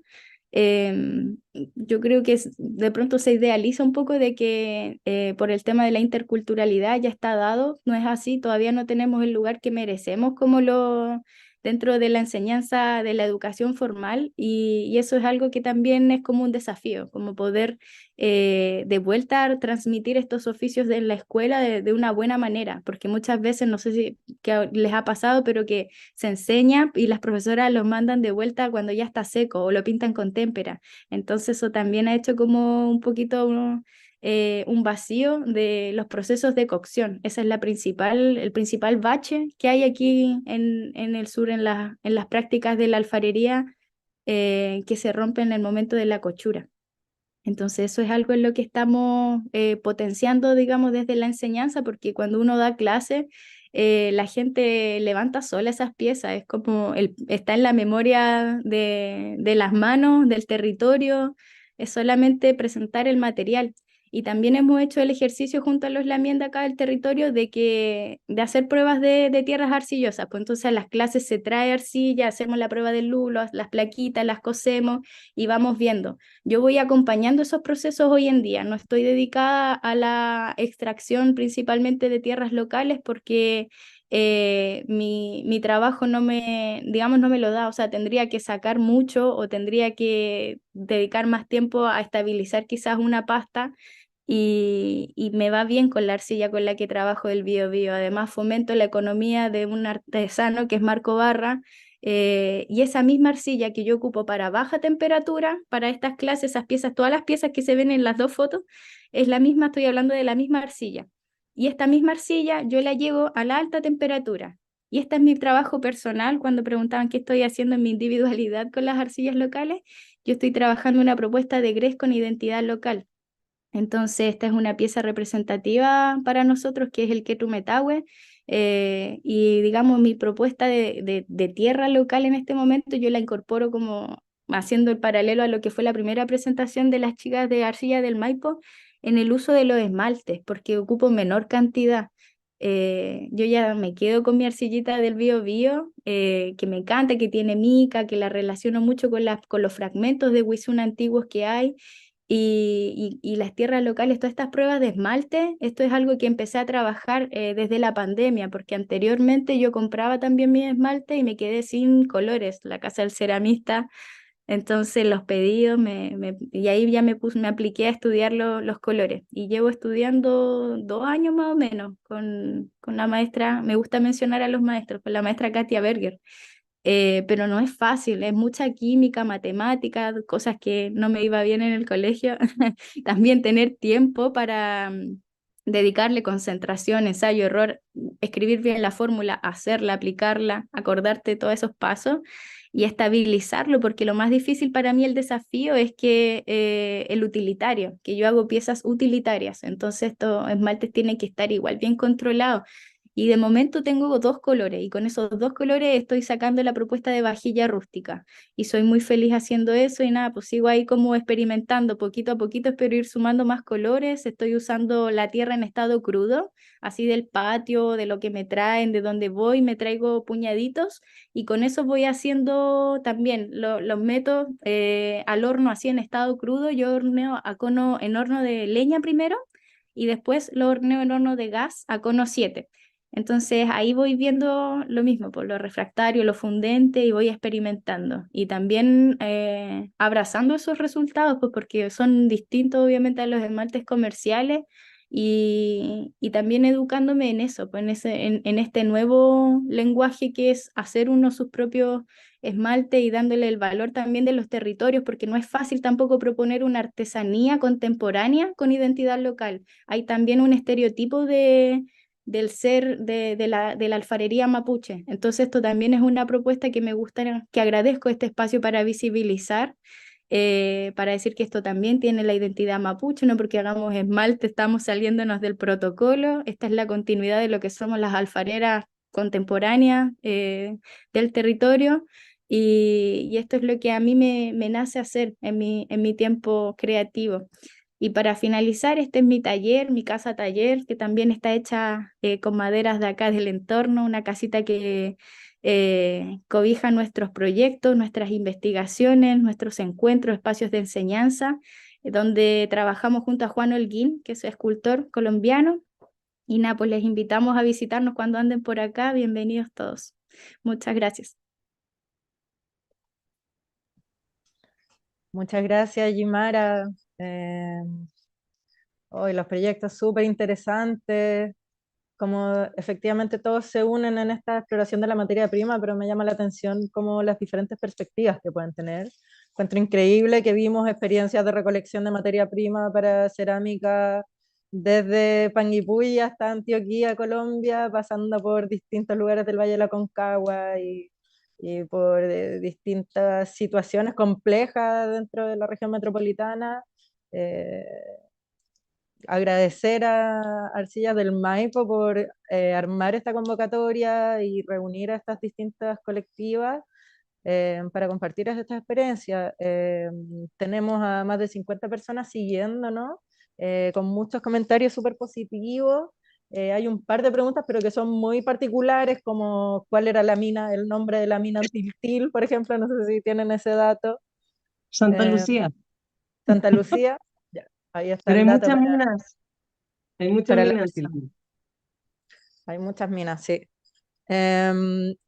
Yo creo que de pronto se idealiza un poco de que por el tema de la interculturalidad ya está dado, no es así, todavía no tenemos el lugar que merecemos dentro de la enseñanza de la educación formal y eso es algo que también es como un desafío, como poder de vuelta transmitir estos oficios en la escuela de una buena manera, porque muchas veces, no sé si que les ha pasado, pero que se enseña y las profesoras los mandan de vuelta cuando ya está seco o lo pintan con témpera. Entonces eso también ha hecho como un poquito un vacío de los procesos de cocción. Ese es el principal bache que hay aquí en el sur en las prácticas de la alfarería que se rompen en el momento de la cochura. Entonces eso es algo en lo que estamos potenciando, digamos, desde la enseñanza, porque cuando uno da clase, la gente levanta sola esas piezas, es como está en la memoria de las manos, del territorio, es solamente presentar el material. Y también hemos hecho el ejercicio junto a los lamiendas acá del territorio de hacer pruebas de tierras arcillosas. Pues entonces a las clases se trae arcilla, hacemos la prueba del lulo, las plaquitas, las cosemos y vamos viendo. Yo voy acompañando esos procesos hoy en día, no estoy dedicada a la extracción principalmente de tierras locales porque mi trabajo digamos, no me lo da, o sea, tendría que sacar mucho o tendría que dedicar más tiempo a estabilizar quizás una pasta y me va bien con la arcilla con la que trabajo del Biobío. Además, fomento la economía de un artesano que es Marco Barra, y esa misma arcilla que yo ocupo para baja temperatura, para estas clases, esas piezas, todas las piezas que se ven en las dos fotos, es la misma, estoy hablando de la misma arcilla. Y esta misma arcilla yo la llevo a la alta temperatura. Y este es mi trabajo personal. Cuando preguntaban qué estoy haciendo en mi individualidad con las arcillas locales, yo estoy trabajando una propuesta de GRES con identidad local. Entonces, esta es una pieza representativa para nosotros, que es el Quetru Metahue, y digamos, mi propuesta de tierra local en este momento, yo la incorporo como haciendo el paralelo a lo que fue la primera presentación de las chicas de Arcilla del Maipo en el uso de los esmaltes, porque ocupo menor cantidad. Yo ya me quedo con mi arcillita del Bio Bio, que me encanta, que tiene mica, que la relaciono mucho con los fragmentos de Huizún antiguos que hay, y las tierras locales, todas estas pruebas de esmalte, esto es algo que empecé a trabajar desde la pandemia, porque anteriormente yo compraba también mi esmalte y me quedé sin colores, la casa del ceramista, entonces los pedidos, y ahí ya me apliqué a estudiar los colores, y llevo estudiando 2 años más o menos con la maestra, me gusta mencionar a los maestros, con la maestra Katia Berger. Pero no es fácil, es mucha química, matemática, cosas que no me iba bien en el colegio. También tener tiempo para dedicarle concentración, ensayo, error, escribir bien la fórmula, hacerla, aplicarla, acordarte todos esos pasos y estabilizarlo, porque lo más difícil para mí el desafío es que el utilitario, que yo hago piezas utilitarias, entonces estos esmaltes tienen que estar igual bien controlados. Y de momento tengo 2 colores y con esos 2 colores estoy sacando la propuesta de vajilla rústica y soy muy feliz haciendo eso y nada, pues sigo ahí como experimentando poquito a poquito, espero ir sumando más colores, estoy usando la tierra en estado crudo, así del patio, de lo que me traen, de donde voy, me traigo puñaditos y con eso voy haciendo también los meto al horno así en estado crudo, yo horneo a cono en horno de leña primero y después lo horneo en horno de gas a cono 7. Entonces ahí voy viendo lo mismo, por lo refractario, lo fundente y voy experimentando. Y también abrazando esos resultados, pues porque son distintos obviamente a los esmaltes comerciales y también educándome en eso, pues en este nuevo lenguaje que es hacer uno sus propios esmalte y dándole el valor también de los territorios, porque no es fácil tampoco proponer una artesanía contemporánea con identidad local. Hay también un estereotipo del ser de la alfarería mapuche. Entonces esto también es una propuesta que me gusta, que agradezco este espacio para visibilizar, para decir que esto también tiene la identidad mapuche, no porque hagamos esmalte estamos saliéndonos del protocolo. Esta es la continuidad de lo que somos las alfareras contemporáneas del territorio, y esto es lo que a mí me nace hacer en mi tiempo creativo. Y para finalizar, este es mi taller, mi casa taller, que también está hecha con maderas de acá del entorno, una casita que cobija nuestros proyectos, nuestras investigaciones, nuestros encuentros, espacios de enseñanza, donde trabajamos junto a Juan Holguín, que es escultor colombiano. Y nada, pues les invitamos a visitarnos cuando anden por acá. Bienvenidos todos. Muchas gracias. Muchas gracias, Jimara. Hoy los proyectos súper interesantes, como efectivamente todos se unen en esta exploración de la materia prima, pero me llama la atención como las diferentes perspectivas que pueden tener. Encuentro increíble que vimos experiencias de recolección de materia prima para cerámica desde Panguipulli hasta Antioquia, Colombia, pasando por distintos lugares del Valle de la Concagua y por distintas situaciones complejas dentro de la región metropolitana. Eh, Agradecer a Arcillas del Maipo por armar esta convocatoria y reunir a estas distintas colectivas para compartir estas experiencias. Tenemos a más de 50 personas siguiéndonos, con muchos comentarios súper positivos. Hay un par de preguntas, pero que son muy particulares, como cuál era la mina, el nombre de la mina Tiltil, por ejemplo, no sé si tienen ese dato. Santa Eh, Lucía. Santa Lucía, ya, ahí está Pero el hay dato muchas minas. Hay muchas para la minas. persona. Hay muchas minas, sí.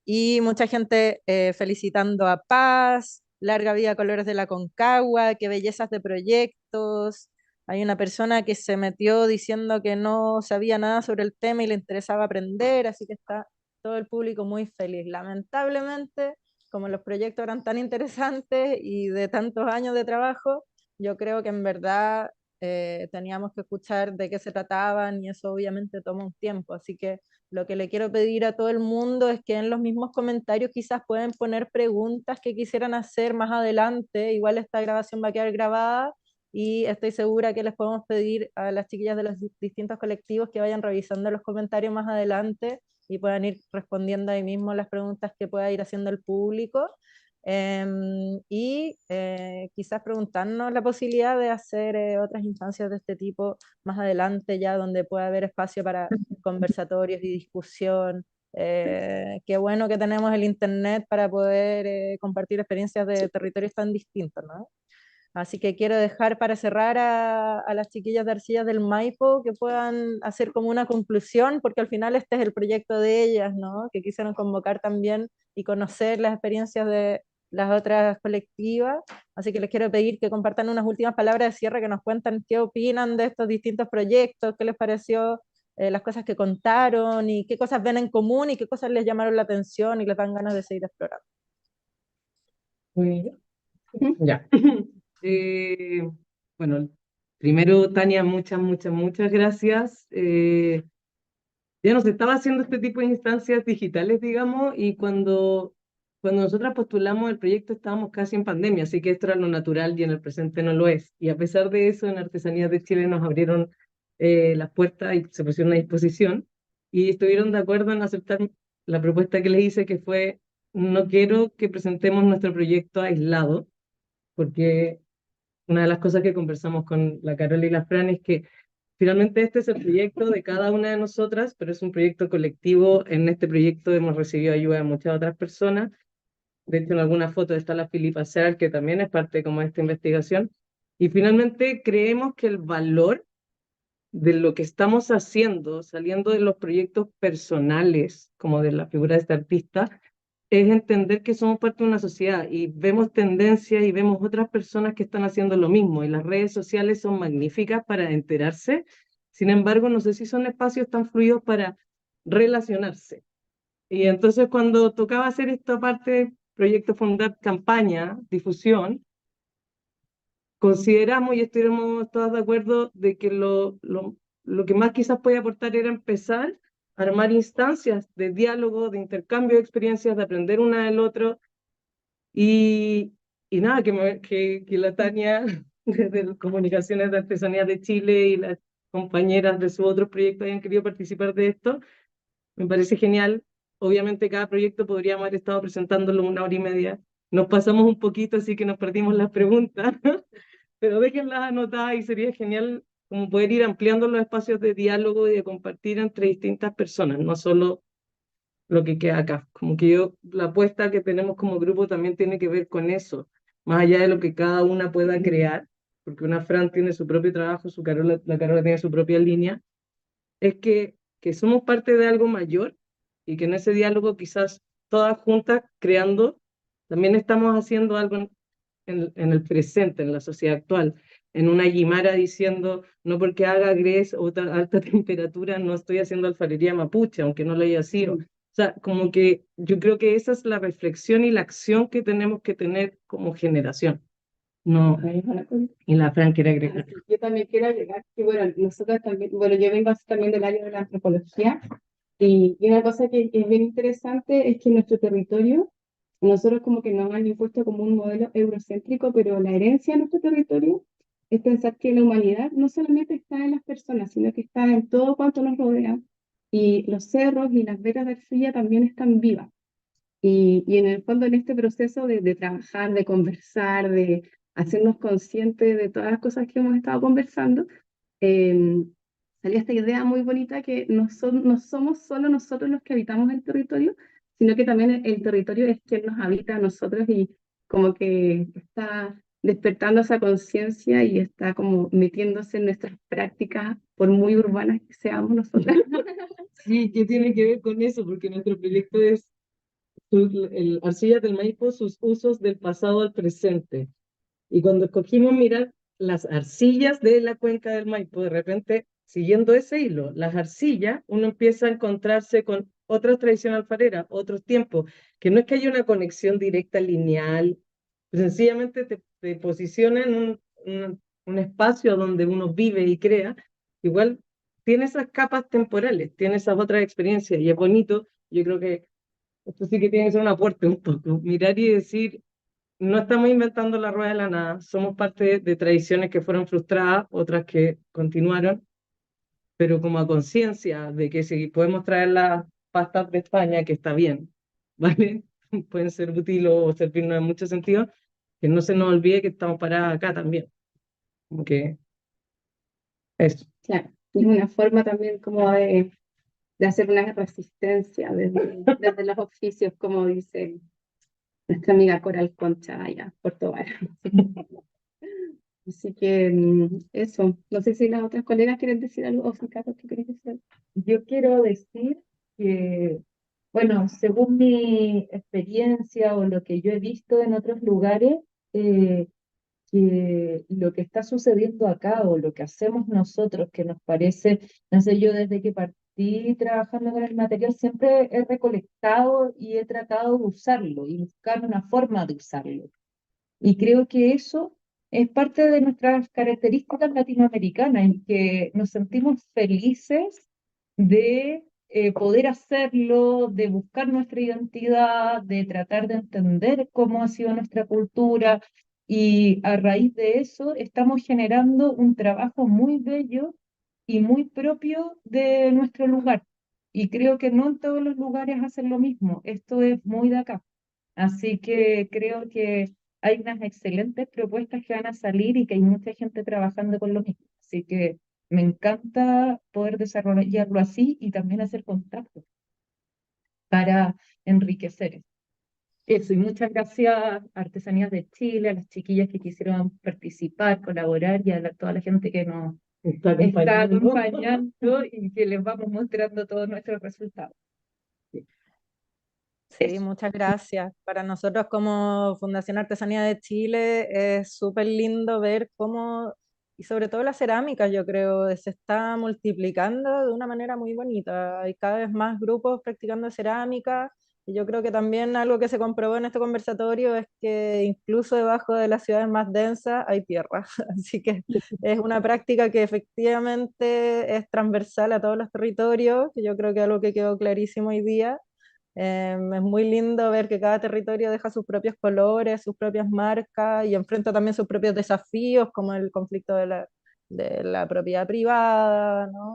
Y mucha gente felicitando a Paz, larga vida Colores de la Concagua, qué bellezas de proyectos. Hay una persona que se metió diciendo que no sabía nada sobre el tema y le interesaba aprender, así que está todo el público muy feliz. Lamentablemente, como los proyectos eran tan interesantes y de tantos años de trabajo, yo creo que en verdad teníamos que escuchar de qué se trataban y eso obviamente toma un tiempo, así que lo que le quiero pedir a todo el mundo es que en los mismos comentarios quizás pueden poner preguntas que quisieran hacer más adelante. Igual esta grabación va a quedar grabada y estoy segura que les podemos pedir a las chiquillas de los distintos colectivos que vayan revisando los comentarios más adelante y puedan ir respondiendo ahí mismo las preguntas que pueda ir haciendo el público. Quizás preguntarnos la posibilidad de hacer otras instancias de este tipo más adelante, ya donde pueda haber espacio para conversatorios y discusión. Qué bueno que tenemos el internet para poder compartir experiencias de territorios tan distintos, ¿no? Así que quiero dejar para cerrar a las chiquillas de Arcillas del Maipo que puedan hacer como una conclusión, porque al final este es el proyecto de ellas, ¿no? Que quisieron convocar también y conocer las experiencias de las otras colectivas. Así que les quiero pedir que compartan unas últimas palabras de cierre, que nos cuentan qué opinan de estos distintos proyectos, qué les pareció las cosas que contaron y qué cosas ven en común y qué cosas les llamaron la atención y les dan ganas de seguir explorando. Ya. Bueno, primero, Tania, muchas gracias. Ya nos estaba haciendo este tipo de instancias digitales, digamos, y cuando nosotras postulamos el proyecto estábamos casi en pandemia, así que esto era lo natural y en el presente no lo es. Y a pesar de eso, en Artesanías de Chile nos abrieron las puertas y se pusieron a disposición y estuvieron de acuerdo en aceptar la propuesta que les hice, que fue: no quiero que presentemos nuestro proyecto aislado, porque una de las cosas que conversamos con la Carola y la Fran es que finalmente este es el proyecto de cada una de nosotras, pero es un proyecto colectivo. En este proyecto hemos recibido ayuda de muchas otras personas. De hecho, en alguna foto está la Filipa Sear, que también es parte como de esta investigación. Y finalmente creemos que el valor de lo que estamos haciendo, saliendo de los proyectos personales, como de la figura de este artista, es entender que somos parte de una sociedad y vemos tendencias y vemos otras personas que están haciendo lo mismo, y las redes sociales son magníficas para enterarse Sin embargo, no sé si son espacios tan fluidos para relacionarse. Y entonces cuando tocaba hacer esta parte, proyecto fundar, campaña, difusión, consideramos y estuvimos todas de acuerdo de que lo que más quizás puede aportar era empezar a armar instancias de diálogo, de intercambio de experiencias, de aprender una del otro. Y nada, que la Tania, desde las Comunicaciones de Artesanías de Chile y las compañeras de sus otros proyectos hayan querido participar de esto, me parece genial. Obviamente cada proyecto podríamos haber estado presentándolo 1 hora y media. Nos pasamos un poquito, así que nos perdimos las preguntas, pero déjenlas anotadas y sería genial como poder ir ampliando los espacios de diálogo y de compartir entre distintas personas, no solo lo que queda acá. Como que la apuesta que tenemos como grupo también tiene que ver con eso, más allá de lo que cada una pueda crear, porque una Fran tiene su propio trabajo, la Carola tiene su propia línea, es que somos parte de algo mayor y que en ese diálogo quizás todas juntas creando, también estamos haciendo algo en el presente, en la sociedad actual. En una Guimara diciendo, no porque haga gres o alta temperatura, no estoy haciendo alfarería mapuche, aunque no lo haya sido. O sea, como que yo creo que esa es la reflexión y la acción que tenemos que tener como generación. No, y la Fran quiere agregar. Yo también quiero agregar que, bueno, nosotros también, bueno, yo vengo así también del área de la antropología y una cosa que es bien interesante es que en nuestro territorio, nosotros como que nos han impuesto como un modelo eurocéntrico, pero la herencia de nuestro territorio es pensar que la humanidad no solamente está en las personas, sino que está en todo cuanto nos rodea y los cerros y las vetas de arcilla también están vivas. Y en el fondo en este proceso de trabajar, de conversar, de hacernos conscientes de todas las cosas que hemos estado conversando, eh, salió esta idea muy bonita que no somos solo nosotros los que habitamos el territorio, sino que también el territorio es quien nos habita a nosotros y como que está despertando esa conciencia y está como metiéndose en nuestras prácticas, por muy urbanas que seamos nosotras. Sí, ¿qué tiene que ver con eso? Porque nuestro proyecto es el Arcillas del Maipo, sus usos del pasado al presente. Y cuando escogimos mirar las arcillas de la cuenca del Maipo, de repente, siguiendo ese hilo, las arcillas, uno empieza a encontrarse con otras tradiciones alfareras, otros tiempos, que no es que haya una conexión directa, lineal, sencillamente te posiciona en un espacio donde uno vive y crea, igual tiene esas capas temporales, tiene esas otras experiencias, y es bonito, yo creo que esto sí que tiene que ser un aporte un poco, mirar y decir, no estamos inventando la rueda de la nada, somos parte de tradiciones que fueron frustradas, otras que continuaron, pero como a conciencia de que si podemos traer las pastas de España, que está bien, ¿vale? Pueden ser útiles o servirnos en muchos sentidos, que no se nos olvide que estamos paradas acá también. Como que eso. Claro, es una forma también como de hacer una resistencia desde los oficios, como dice nuestra amiga Coral Concha allá, Puerto Vara. Así que eso, no sé si las otras colegas quieren decir algo, o si Carlos, ¿tú quieres decir algo? Yo quiero decir que, bueno, según mi experiencia o lo que yo he visto en otros lugares, eh, que lo que está sucediendo acá o lo que hacemos nosotros, que nos parece, no sé, yo desde que partí trabajando con el material siempre he recolectado y he tratado de usarlo y buscar una forma de usarlo. Y creo que eso es parte de nuestras características latinoamericanas, en que nos sentimos felices de poder hacerlo, de buscar nuestra identidad, de tratar de entender cómo ha sido nuestra cultura. Y a raíz de eso estamos generando un trabajo muy bello y muy propio de nuestro lugar. Y creo que no en todos los lugares hacen lo mismo. Esto es muy de acá. Así que creo que hay unas excelentes propuestas que van a salir y que hay mucha gente trabajando con lo mismo. Así que me encanta poder desarrollarlo así y también hacer contactos para enriquecer esto. Eso, y muchas gracias a Artesanías de Chile, a las chiquillas que quisieron participar, colaborar y a toda la gente que nos Está está acompañando. acompañando y que les vamos mostrando todos nuestros resultados. Sí, muchas gracias. Para nosotros como Fundación Artesanía de Chile es súper lindo ver cómo y sobre todo la cerámica, yo creo, se está multiplicando de una manera muy bonita. Hay cada vez más grupos practicando cerámica, y yo creo que también algo que se comprobó en este conversatorio es que incluso debajo de las ciudades más densas hay tierra, así que es una práctica que efectivamente es transversal a todos los territorios, que yo creo que es algo que quedó clarísimo hoy día. Es muy lindo ver que cada territorio deja sus propios colores, sus propias marcas y enfrenta también sus propios desafíos, como el conflicto de la propiedad privada, ¿no?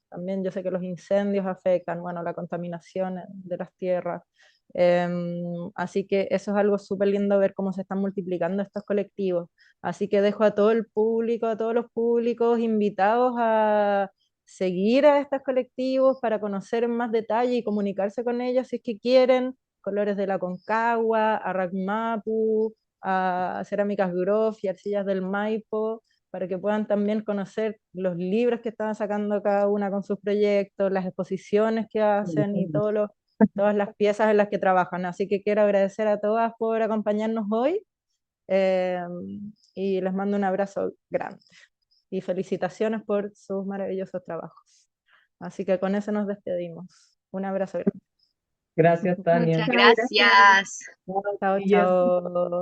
También yo sé que los incendios afectan, bueno, la contaminación de las tierras. Así que eso es algo súper lindo ver cómo se están multiplicando estos colectivos. Así que dejo a todo el público, a todos los públicos invitados a seguir a estos colectivos para conocer en más detalle y comunicarse con ellos si es que quieren. Colores de la Concagua, a Racmapu, a Cerámicas Groff y Arcillas del Maipo, para que puedan también conocer los libros que están sacando cada una con sus proyectos, las exposiciones que hacen y todas las piezas en las que trabajan. Así que quiero agradecer a todas por acompañarnos hoy, eh, y les mando un abrazo grande y felicitaciones por sus maravillosos trabajos. Así que con eso nos despedimos. Un abrazo grande. Gracias, Tania. Muchas Muchas gracias. gracias. Chao, Chiquillas. chao.